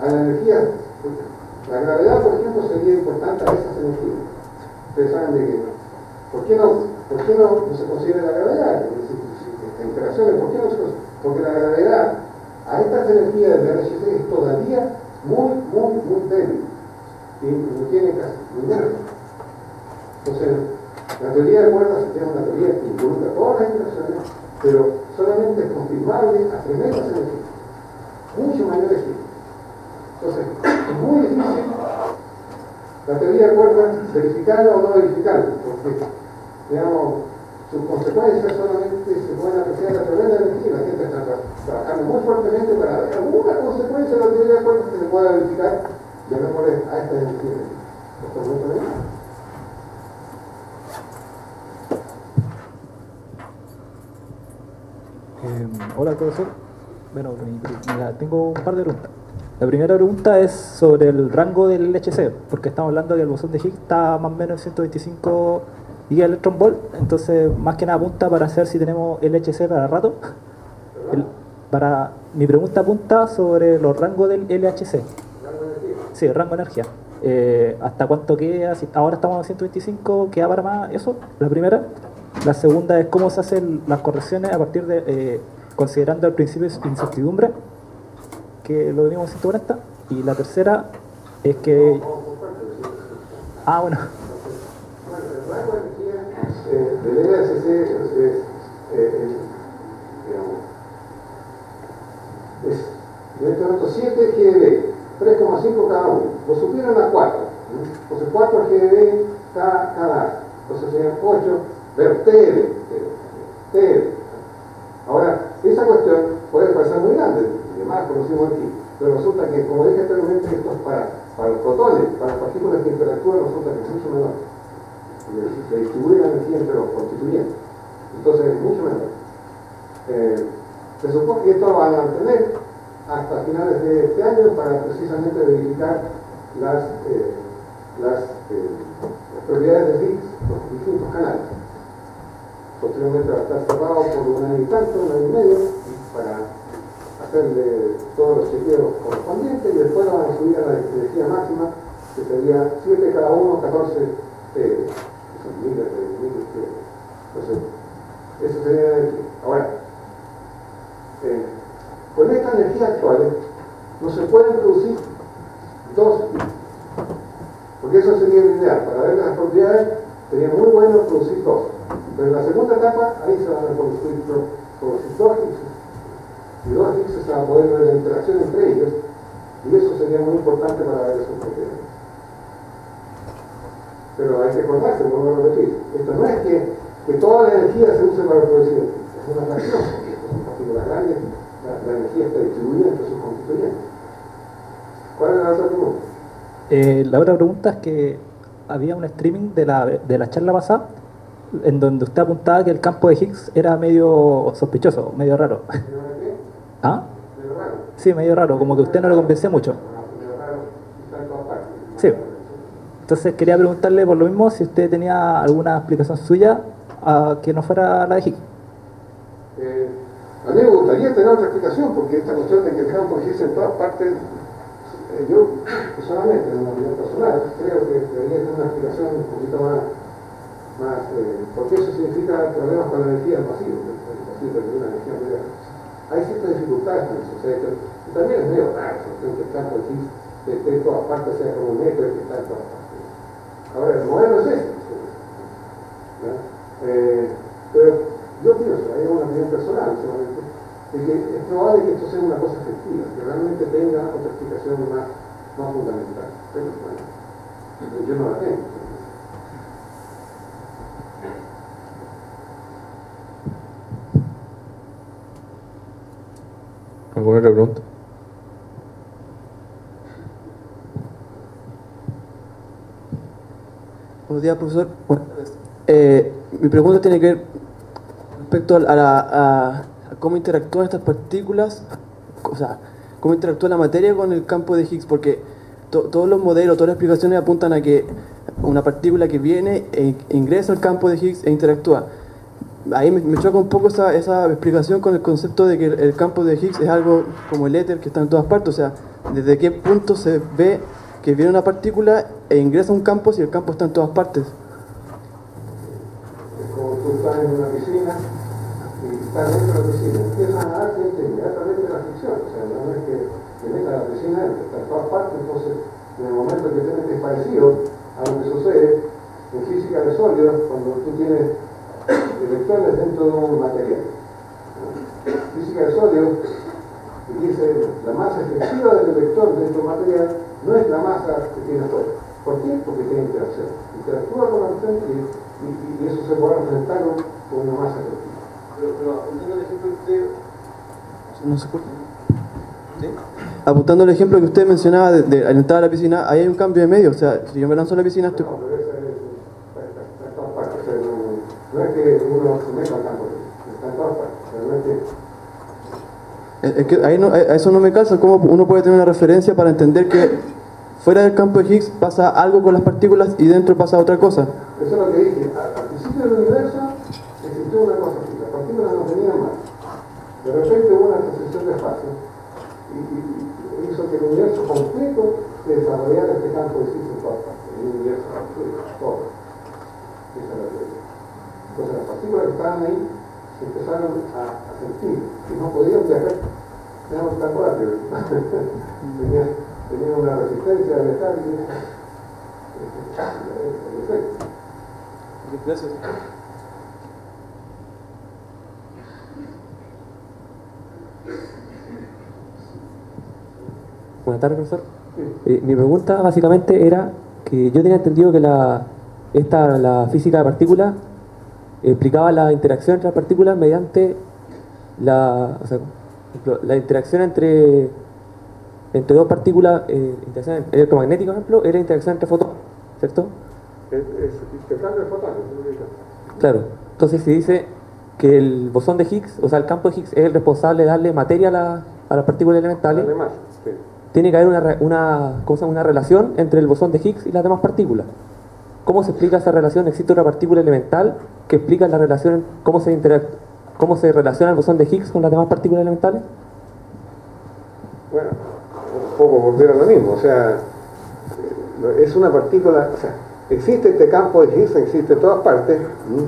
A la energía, la gravedad, por ejemplo, sería importante a esas energías. Ustedes saben de que, ¿por qué no se considera la gravedad? Interacciones, ¿por qué no se considera? Porque la gravedad a estas energías de RHC es todavía muy débil. Y no tiene casi ninguna. Entonces, la teoría de cuerdas es una teoría que involucra todas las interacciones, pero solamente es confirmable a tremendas energías, mucho mayores que. Entonces, es muy difícil la teoría de cuerdas verificarla o no verificarla, porque, digamos, sus consecuencias solamente se pueden apreciar a través de la energía. La gente está trabajando muy fuertemente para ver alguna consecuencia de la teoría de cuerdas que se pueda verificar, llamémosle a esta energía. ¿Esto es muy bien?
Hola, profesor. Bueno, tengo un par de preguntas. La primera pregunta es sobre el rango del LHC, porque estamos hablando que el bosón de Higgs está más o menos en 125 gigaelectronvolt, entonces más que nada apunta para saber si tenemos LHC para rato. Mi pregunta apunta sobre los rangos del LHC. Sí, el rango de energía. ¿Hasta cuánto queda? Si ahora estamos a 125, ¿queda para más eso? La primera. La segunda es cómo se hacen las correcciones a partir de, considerando el principio de incertidumbre, que lo tenemos en 140. Y la tercera es que... bueno.
El rango de energía del LHC es en este momento 7 GeV, 3,5 cada uno. Lo supieron a 4. Entonces 4 GeV cada. Entonces serían 8. Pero TeV. Ahora, esa cuestión puede parecer muy grande, y además conocimos aquí, pero resulta que, como dije anteriormente, esto es para los protones, para las partículas que interactúan, resulta que es mucho menor. Se distribuye la energía entre los constituyentes. Entonces es mucho menor. Se supone que esto lo van a mantener hasta finales de este año para precisamente verificar las propiedades de Higgs, los distintos canales. Posteriormente va a estar cerrado por un año y tanto, un año y medio, para hacerle todos los chequeos correspondientes, y después lo van a subir a la energía máxima, que sería 7 cada uno, 14 TeV. Son miles de TeV. Entonces, eso sería la energía. Ahora, con esta energía actual no se pueden producir dos Higgs, porque eso sería el ideal. Para ver las propiedades sería muy bueno producir dos. Pero en la segunda etapa, ahí se van a producir dos Higgs. Y dos Higgs se va a poder ver la interacción entre ellos, y eso sería muy importante para ver esos propiedades. Pero hay que acordarse, vuelvo a repetir, esto no es que toda la energía se use para producir Higgs, es una fracción, porque son partículas grandes, la energía está distribuida entre sus constituyentes. ¿Cuál es la otra pregunta?
La otra pregunta es que había un streaming de la charla pasada en donde usted apuntaba que el campo de Higgs era medio sospechoso, medio raro. ¿Ah? Sí, medio raro, como que usted no le convencía mucho. Sí. Entonces quería preguntarle por lo mismo si usted tenía alguna explicación suya que no fuera la de Higgs.
A mí me gustaría tener otra explicación, porque esta cuestión de que el campo de Higgs en todas partes, yo personalmente, en una opinión personal, creo que debería tener una explicación un poquito más porque eso significa problemas con la energía del pasivo, de una energía muy grande. Hay ciertas dificultades con eso, o sea, que también es medio raro, que el campo de Higgs esté en todas partes, sea como un metro que está en todas partes. Ahora, el modelo es este, pero yo pienso, hay una opinión personal solamente, de que es probable que esto sea una cosa efectiva, que realmente tenga otra explicación más fundamental. Pero bueno, yo no la tengo.
¿Alguna otra pregunta?
Buenos días, profesor. Buenas tardes. Mi pregunta tiene que ver respecto a cómo interactúan estas partículas, o sea, cómo interactúa la materia con el campo de Higgs, porque todos los modelos, todas las explicaciones apuntan a que una partícula que viene e ingresa al campo de Higgs e interactúa. Ahí me choca un poco esa explicación con el concepto de que el campo de Higgs es algo como el éter que está en todas partes, o sea, ¿desde qué punto se ve que viene una partícula e ingresa a un campo si el campo está en todas partes?
Como tú estás en una piscina y estás dentro de la piscina, empiezas a nadar inmediatamente la fricción, o sea, no es que te metas a la piscina, está en todas partes, entonces en el momento que te metes parecido a lo que sucede en física de sólidos, cuando tú tienes electrones dentro de un material. Física de sólidos dice la masa efectiva del electrón dentro del material no es la masa que tiene afuera. ¿Por qué? Porque tiene interacción. Interactúa con la acción y eso se puede enfrentar con una masa efectiva. Pero apuntando el ejemplo que usted...
¿No se escucha? ¿Sí? Apuntando el ejemplo que usted mencionaba de al entrar a la piscina, ahí hay un cambio de medio, o sea, si yo me lanzo a la piscina estoy...
No, pero esa está en todas partes, o sea, no es que uno se meta al campo, está en todas partes, realmente...
Es que ahí no, a eso no me calza, cómo uno puede tener una referencia para entender que fuera del campo de Higgs pasa algo con las partículas y dentro pasa otra cosa.
Eso es lo que dije, al principio del universo existió una cosa así, las partículas no tenían más. De repente hubo una transición de espacio y hizo que el universo completo se desarrollara este campo de Higgs en todas partes, el universo completo, todo. Esa es la teoría. Entonces las partículas que estaban ahí se empezaron a sentir que no podían viajar tan rápido. Tenían una resistencia de viajar y el efecto.
Gracias.
Buenas tardes, profesor. Mi pregunta básicamente era que yo tenía entendido que la física de partículas explicaba la interacción entre las partículas mediante la interacción entre dos partículas, interacción electromagnética, por ejemplo, era interacción entre fotones, ¿cierto?
Es intercambio de fotones.
Claro. Entonces se dice que el bosón de Higgs, o sea, el campo de Higgs es el responsable de darle materia a las partículas elementales.
Además, sí.
Tiene que haber una relación entre el bosón de Higgs y las demás partículas. ¿Cómo se explica esa relación? ¿Existe una partícula elemental que explica la relación, cómo se relaciona el bosón de Higgs con las demás partículas elementales?
Bueno, un poco volver a lo mismo, o sea, es una partícula, o sea, existe este campo de Higgs, existe en todas partes,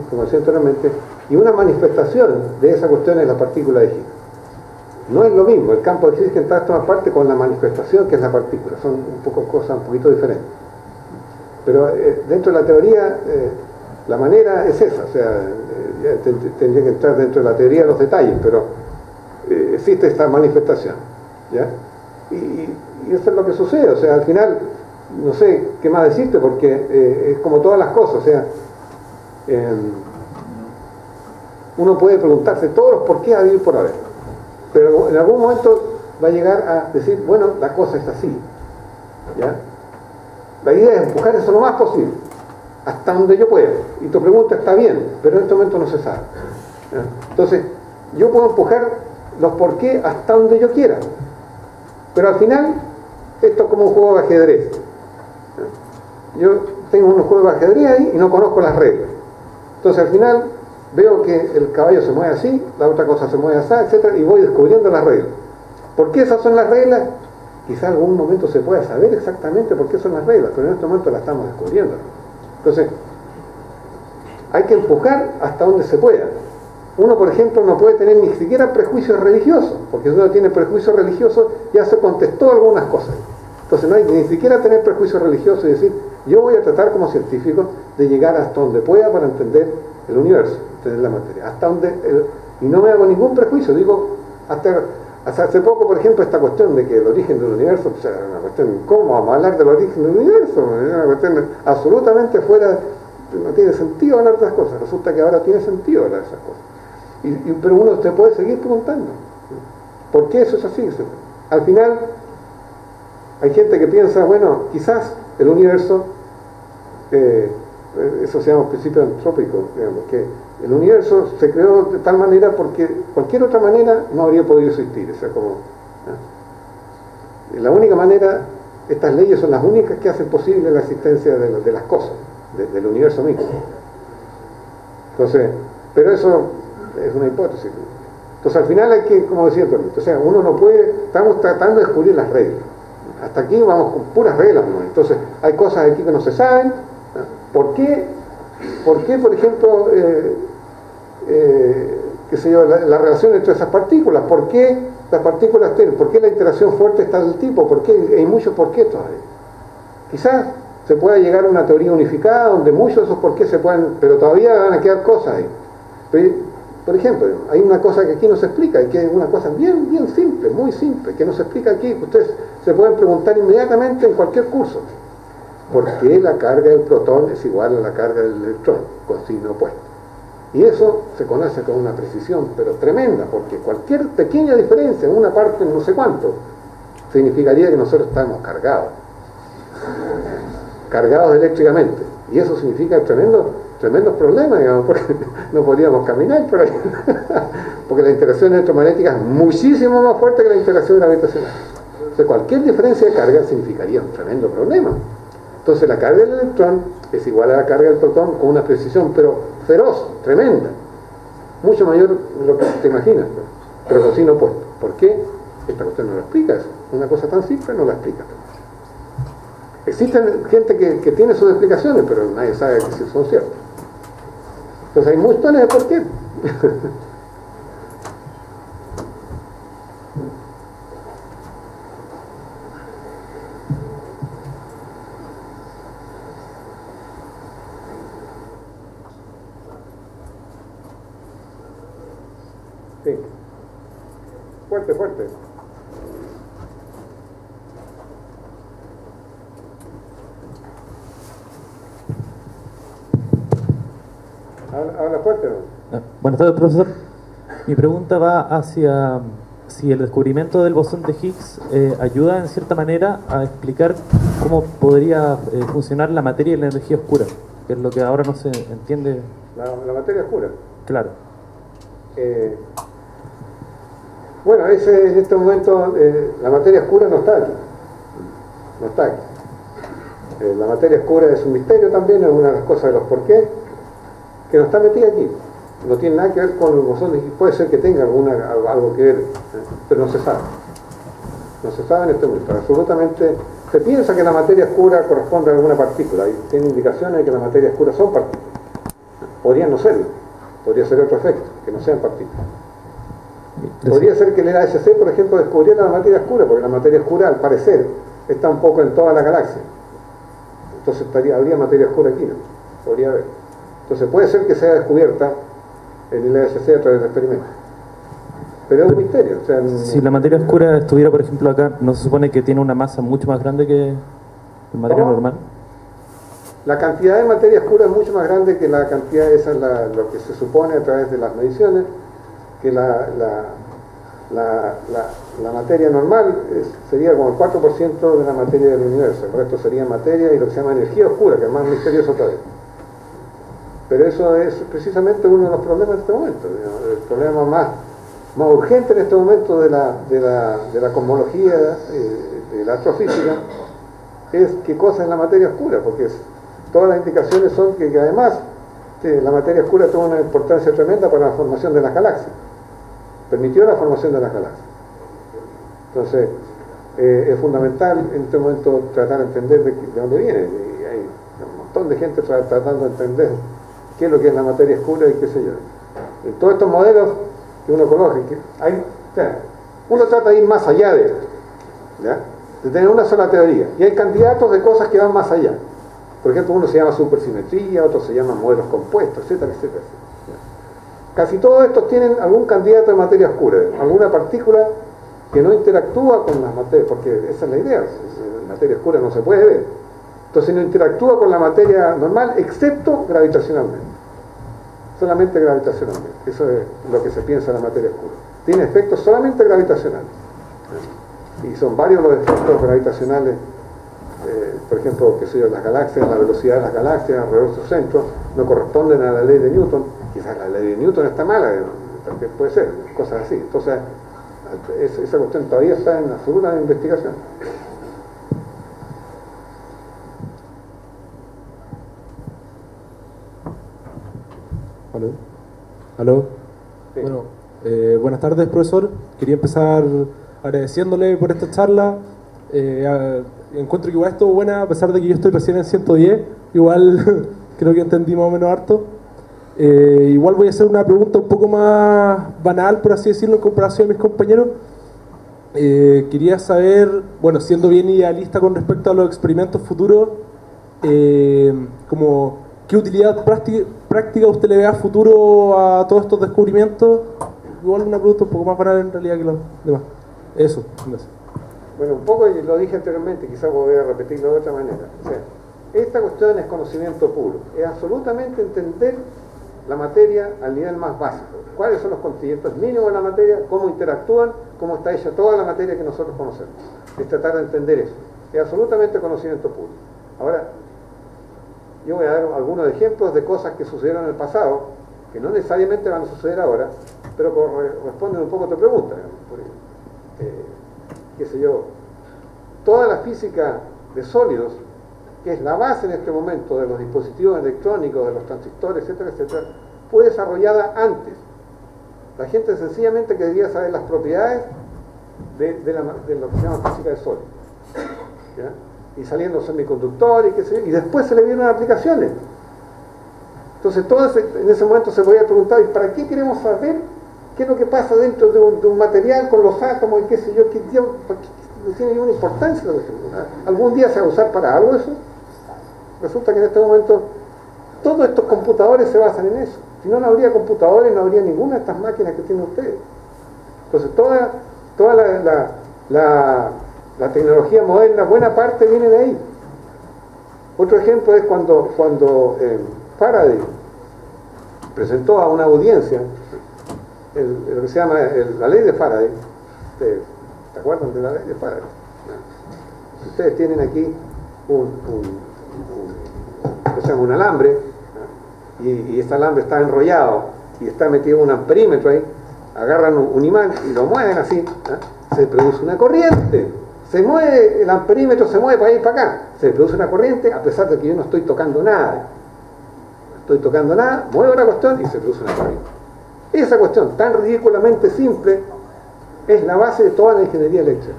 como decía anteriormente, y una manifestación de esa cuestión es la partícula de Higgs. No es lo mismo el campo de Higgs que está en todas partes con la manifestación que es la partícula, son un poco cosas un poquito diferentes. Pero dentro de la teoría, la manera es esa, o sea, tendría que entrar dentro de la teoría de los detalles, pero existe esta manifestación, ¿ya? Y eso es lo que sucede, o sea, al final, no sé qué más decirte, porque es como todas las cosas, o sea, uno puede preguntarse todos los por qué haber por haber, pero en algún momento va a llegar a decir, bueno, la cosa es así, ¿ya? La idea es empujar eso lo más posible, hasta donde yo pueda. Y tu pregunta está bien, pero en este momento no se sabe. Entonces, yo puedo empujar los por qué hasta donde yo quiera. Pero al final, esto es como un juego de ajedrez. Yo tengo un juego de ajedrez ahí y no conozco las reglas. Entonces al final veo que el caballo se mueve así, la otra cosa se mueve así, etcétera, y voy descubriendo las reglas. ¿Por qué esas son las reglas? Quizá en algún momento se pueda saber exactamente por qué son las reglas, pero en este momento las estamos descubriendo. Entonces, hay que empujar hasta donde se pueda. Uno, por ejemplo, no puede tener ni siquiera prejuicios religiosos, porque si uno tiene prejuicios religiosos, ya se contestó algunas cosas. Entonces no hay ni siquiera tener prejuicios religiosos y decir, yo voy a tratar como científico de llegar hasta donde pueda para entender el universo, entender la materia, hasta donde y no me hago ningún prejuicio, digo, hasta hace poco, por ejemplo, esta cuestión de que el origen del universo, o sea, una cuestión, ¿cómo vamos a hablar del origen del universo? Es una cuestión absolutamente fuera, no tiene sentido hablar de esas cosas, resulta que ahora tiene sentido hablar de esas cosas. Pero uno se puede seguir preguntando, ¿por qué eso es así? Al final, hay gente que piensa, bueno, quizás el universo, eso se llama principio antrópico, digamos, que el universo se creó de tal manera porque cualquier otra manera no habría podido existir. O sea, como, la única manera, estas leyes son las únicas que hacen posible la existencia de las cosas, del universo mismo. Entonces, pero eso es una hipótesis. Entonces al final hay que, como decía Tormento, o sea, uno no puede, estamos tratando de descubrir las reglas. Hasta aquí vamos con puras reglas, ¿no? Entonces hay cosas aquí que no se saben. ¿Por qué, por ejemplo, qué sé yo, la relación entre esas partículas? ¿Por qué las partículas tienen? ¿Por qué la interacción fuerte está del tipo? ¿Por qué? Hay muchos por qué todavía. Quizás se pueda llegar a una teoría unificada donde muchos de esos por qué se puedan, pero todavía van a quedar cosas ahí. Pero, por ejemplo, hay una cosa que aquí no se explica, y que es una cosa bien simple, muy simple, que no se explica aquí, que ustedes se pueden preguntar inmediatamente en cualquier curso. ¿Por qué la carga del protón es igual a la carga del electrón, con signo opuesto? Y eso se conoce con una precisión, pero tremenda, porque cualquier pequeña diferencia en una parte, no sé cuánto, significaría que nosotros estamos cargados eléctricamente. Y eso significa tremendos problemas, digamos, porque no podríamos caminar por ahí. Porque la interacción electromagnética es muchísimo más fuerte que la interacción gravitacional. Entonces cualquier diferencia de carga significaría un tremendo problema. Entonces la carga del electrón es igual a la carga del protón con una precisión, pero feroz, tremenda. Mucho mayor de lo que te imaginas, pero con signo opuesto. ¿Por qué? Esta cuestión no lo explica. Una cosa tan simple no la explica. Existen gente que tiene sus explicaciones, pero nadie sabe si son ciertas. Entonces hay montones de por qué. Sí. Fuerte. Habla fuerte, ¿no?
Buenas tardes, profesor. Mi pregunta va hacia si el descubrimiento del bosón de Higgs ayuda en cierta manera a explicar cómo podría funcionar la materia y la energía oscura, que es lo que ahora no se entiende.
La materia oscura.
Claro.
Bueno, en este momento la materia oscura no está aquí. No está aquí. La materia oscura es un misterio también, es una de las cosas de los por qué, que no está metida aquí. No tiene nada que ver con el bosón de Higgs. Puede ser que tenga algo que ver, pero no se sabe. No se sabe en este momento. Absolutamente. Se piensa que la materia oscura corresponde a alguna partícula. Y tiene indicaciones de que la materia oscura son partículas. Podrían no serlo. Podría ser otro efecto, que no sean partículas. Podría ser que el LHC, por ejemplo, descubriera la materia oscura, porque la materia oscura, al parecer, está un poco en toda la galaxia. Entonces habría materia oscura aquí, ¿no? Podría haber. Entonces puede ser que sea descubierta en el LHC a través del experimento. Pero es un misterio. O sea,
si la materia oscura estuviera, por ejemplo, acá, ¿no se supone que tiene una masa mucho más grande que el material normal?
La cantidad de materia oscura es mucho más grande que la cantidad, esa es lo que se supone a través de las mediciones, que la materia normal sería como el 4% de la materia del universo, el resto sería materia y lo que se llama energía oscura, que es más misterioso todavía. Pero eso es precisamente uno de los problemas de este momento, el problema más urgente en este momento de la cosmología, de la astrofísica, es qué cosa es la materia oscura, porque todas las indicaciones son que además la materia oscura tuvo una importancia tremenda para la formación de las galaxias, permitió la formación de las galaxias. Entonces, es fundamental en este momento tratar de entender de dónde viene, y hay un montón de gente tratando de entender qué es lo que es la materia oscura y qué sé yo. En todos estos modelos que uno conoce, uno trata de ir más allá de esto, ¿ya? De tener una sola teoría, y hay candidatos de cosas que van más allá. Por ejemplo, uno se llama supersimetría, otro se llama modelos compuestos, etcétera, etcétera, etcétera. Casi todos estos tienen algún candidato de materia oscura, alguna partícula que no interactúa con las materias, porque esa es la idea, la materia oscura no se puede ver. Entonces no interactúa con la materia normal, excepto gravitacionalmente. Solamente gravitacionalmente. Eso es lo que se piensa en la materia oscura. Tiene efectos solamente gravitacionales. Y son varios los efectos gravitacionales. Por ejemplo, qué sé yo, las galaxias, la velocidad de las galaxias alrededor de su centro no corresponden a la ley de Newton. Quizás la ley de Newton está mala, también puede ser, cosas así. Entonces, esa cuestión todavía está en absoluta investigación.
¿Aló? ¿Aló?
Sí.
Bueno, buenas tardes, profesor. Quería empezar agradeciéndole por esta charla. Encuentro que igual estuvo buena, a pesar de que yo estoy recién en 110. Igual creo que entendí más o menos harto. Igual voy a hacer una pregunta un poco más banal, por así decirlo, en comparación a mis compañeros. Quería saber, bueno, siendo bien idealista con respecto a los experimentos futuros, como ¿qué utilidad práctica usted le ve a futuro a todos estos descubrimientos? Igual una pregunta un poco más banal en realidad que los demás. Eso, gracias.
Bueno, un poco lo dije anteriormente, quizás voy a repetirlo de otra manera. O sea, esta cuestión es conocimiento puro, es absolutamente entender la materia al nivel más básico. ¿Cuáles son los constituyentes mínimos de la materia? ¿Cómo interactúan? ¿Cómo está hecha toda la materia que nosotros conocemos? Es tratar de entender eso. Es absolutamente conocimiento puro. Ahora, yo voy a dar algunos ejemplos de cosas que sucedieron en el pasado, que no necesariamente van a suceder ahora, pero responden un poco a tu pregunta. Qué sé yo, toda la física de sólidos, que es la base en este momento de los dispositivos electrónicos, de los transistores, etcétera, etcétera, fue desarrollada antes. La gente sencillamente quería saber las propiedades de lo que se llama física de sólidos, ¿ya? Y saliendo semiconductores y después se le dieron aplicaciones. Entonces en ese momento se podía preguntar, ¿y para qué queremos saber qué es lo que pasa dentro de un material con los átomos y qué sé yo? No tiene ninguna importancia. ¿Algún día se va a usar para algo eso? Resulta que en este momento todos estos computadores se basan en eso. Si no, no habría computadores, no habría ninguna de estas máquinas que tienen ustedes. Entonces toda la tecnología moderna, buena parte viene de ahí. Otro ejemplo es cuando Faraday presentó a una audiencia lo que se llama la ley de Faraday. ¿Ustedes se acuerdan de la ley de Faraday? Ustedes tienen aquí un alambre, ¿no? y este alambre está enrollado y está metido un amperímetro ahí. Agarran un imán y lo mueven así, ¿no? Se produce una corriente. Se mueve, el amperímetro se mueve para ir para acá. Se produce una corriente a pesar de que yo no estoy tocando nada. No estoy tocando nada, muevo la cuestión y se produce una corriente. Esa cuestión tan ridículamente simple es la base de toda la ingeniería eléctrica.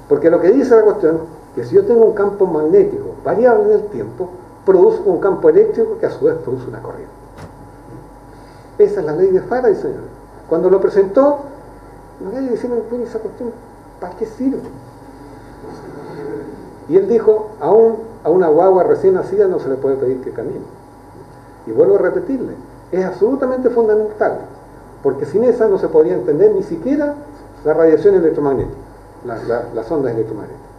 Porque lo que dice la cuestión, que si yo tengo un campo magnético variable en el tiempo, produzco un campo eléctrico que a su vez produce una corriente. Esa es la ley de Faraday, señor. Cuando lo presentó, nadie decía, esa cuestión, ¿para qué sirve? Y él dijo, aún a una guagua recién nacida no se le puede pedir que camine. Y vuelvo a repetirle, es absolutamente fundamental, porque sin esa no se podría entender ni siquiera la radiación electromagnética, las ondas electromagnéticas.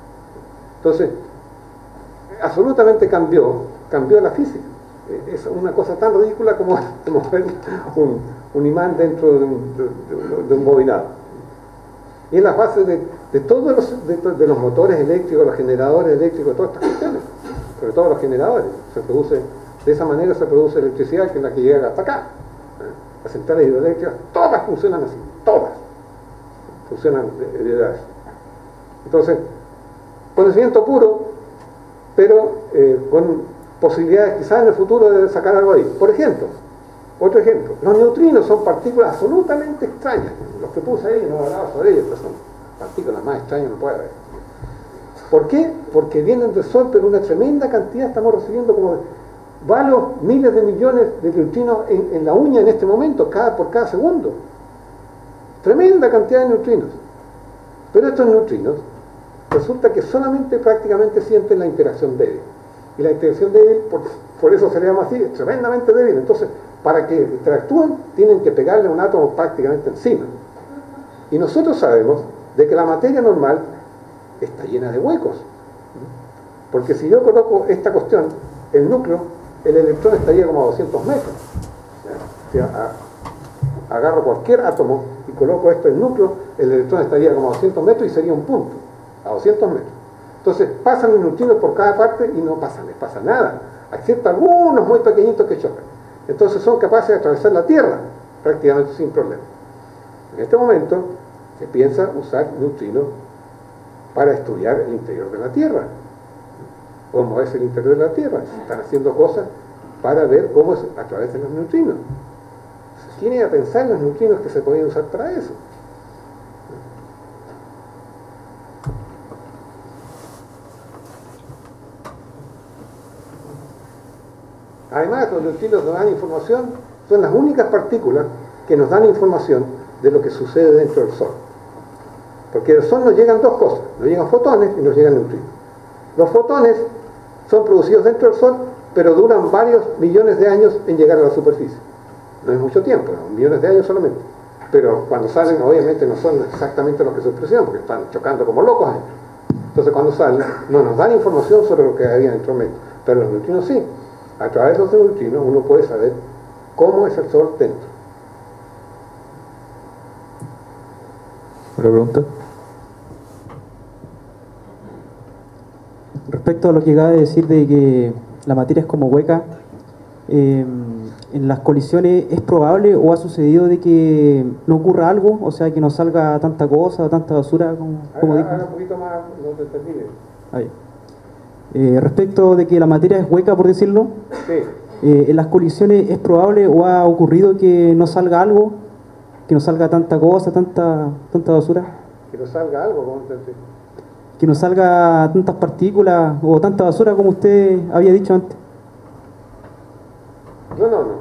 Entonces, absolutamente cambió la física. Es una cosa tan ridícula como ver un imán dentro de un bobinado. Y es la base de todos de los motores eléctricos, los generadores eléctricos, todas estas cuestiones, sobre todo los generadores. De esa manera se produce electricidad, que es la que llega hasta acá. Las centrales hidroeléctricas, todas funcionan así, todas funcionan de edad. Entonces, conocimiento puro, pero con posibilidades quizás en el futuro de sacar algo ahí. Por ejemplo, otro ejemplo, los neutrinos son partículas absolutamente extrañas. Los que puse ahí no hablaba sobre ellos, pero son partículas más extrañas, no puede haber. ¿Por qué? Porque vienen del Sol, pero una tremenda cantidad, estamos recibiendo como varios miles de millones de neutrinos en la uña en este momento, por cada segundo. Tremenda cantidad de neutrinos. Pero estos neutrinos resulta que solamente prácticamente sienten la interacción débil. Y la interacción débil, por eso se le llama así, es tremendamente débil. Entonces, para que interactúen, tienen que pegarle un átomo prácticamente encima. Y nosotros sabemos de que la materia normal está llena de huecos. Porque si yo coloco esta cuestión, el núcleo, el electrón estaría como a 200 metros. Si agarro cualquier átomo y coloco esto en el núcleo, el electrón estaría como a 200 metros y sería un punto, a 200 metros. Entonces pasan los neutrinos por cada parte y no les pasa nada, excepto algunos muy pequeñitos que chocan. Entonces son capaces de atravesar la Tierra prácticamente sin problema. En este momento se piensa usar neutrinos para estudiar el interior de la Tierra. ¿Cómo es el interior de la Tierra? Se están haciendo cosas para ver cómo es a través de los neutrinos. Se tiene que pensar en los neutrinos que se podían usar para eso. Además, los neutrinos nos dan información, son las únicas partículas que nos dan información de lo que sucede dentro del Sol. Porque del Sol nos llegan dos cosas, nos llegan fotones y nos llegan neutrinos. Los fotones son producidos dentro del Sol, pero duran varios millones de años en llegar a la superficie. No es mucho tiempo, ¿no? Millones de años solamente. Pero cuando salen, obviamente no son exactamente los que se expresan, porque están chocando como locos ahí. Entonces cuando salen, no nos dan información sobre lo que había dentro del medio. Pero los neutrinos sí. A través de los neutrinos uno puede saber cómo es el Sol dentro.
¿Otra pregunta?
Respecto a lo que acaba de decir de que la materia es como hueca, en las colisiones ¿es probable o ha sucedido de que no ocurra algo? O sea, que no salga tanta cosa, tanta basura como dijo.
Haga un poquito más, no te termine.
Ahí. Respecto de que la materia es hueca, por decirlo,
Sí.
en las colisiones ¿es probable o ha ocurrido que no salga algo? Que no salga tanta cosa, tanta basura.
Que no salga algo, ¿cómo te entiendes?
Que no salga tantas partículas o tanta basura como usted había dicho antes.
No.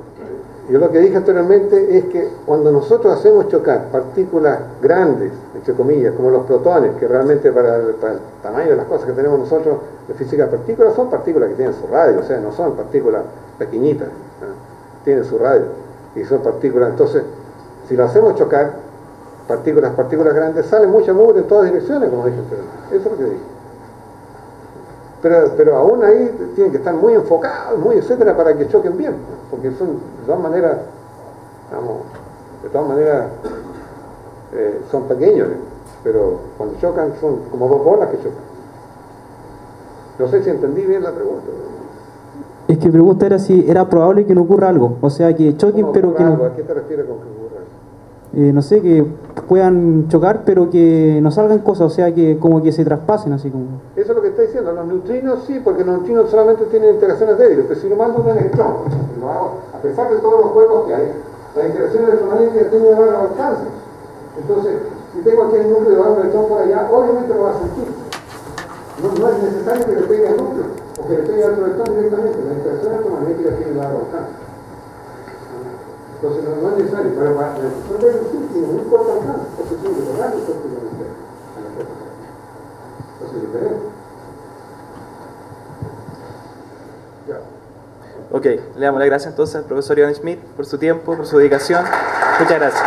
Yo lo que dije anteriormente es que cuando nosotros hacemos chocar partículas grandes, entre comillas, como los protones, que realmente para el tamaño de las cosas que tenemos nosotros de física de partículas, son partículas que tienen su radio, o sea, no son partículas pequeñitas, ¿no? Tienen su radio y son partículas. Entonces, si lo hacemos chocar, partículas grandes, sale mucha mugre en todas direcciones, como dije anteriormente. Eso es lo que dije. Pero aún ahí tienen que estar muy enfocados, muy etcétera, para que choquen bien, porque son, de todas maneras, son pequeños, pero cuando chocan son como dos bolas que chocan. No sé si entendí bien la pregunta.
Es que mi pregunta era si era probable que no ocurra algo, o sea, que choquen pero que no...
¿A qué te refieres con que ocurra eso?
No sé, que puedan chocar pero que no salgan cosas, o sea, que como que se traspasen así como...
Eso es lo que está diciendo, los neutrinos sí, porque los neutrinos solamente tienen interacciones débiles, pero si no mando un electrón, a pesar de todos los juegos que hay, las interacciones electromagnéticas tienen que dar alcance. Entonces, si tengo aquí el núcleo y va un electrón por allá, obviamente lo va a sentir. No es necesario que le pegue al núcleo, o que le pegue al otro electrón directamente, las interacciones electromagnéticas tienen que dar alcance. Entonces no es necesario, pero para el profesor de sí tiene muy corto alcance, porque son de radios prácticamente a la cosa. Entonces es diferente. Ya.
Ok, le damos las gracias entonces al profesor Iván Schmidt por su tiempo, por su dedicación. Muchas gracias.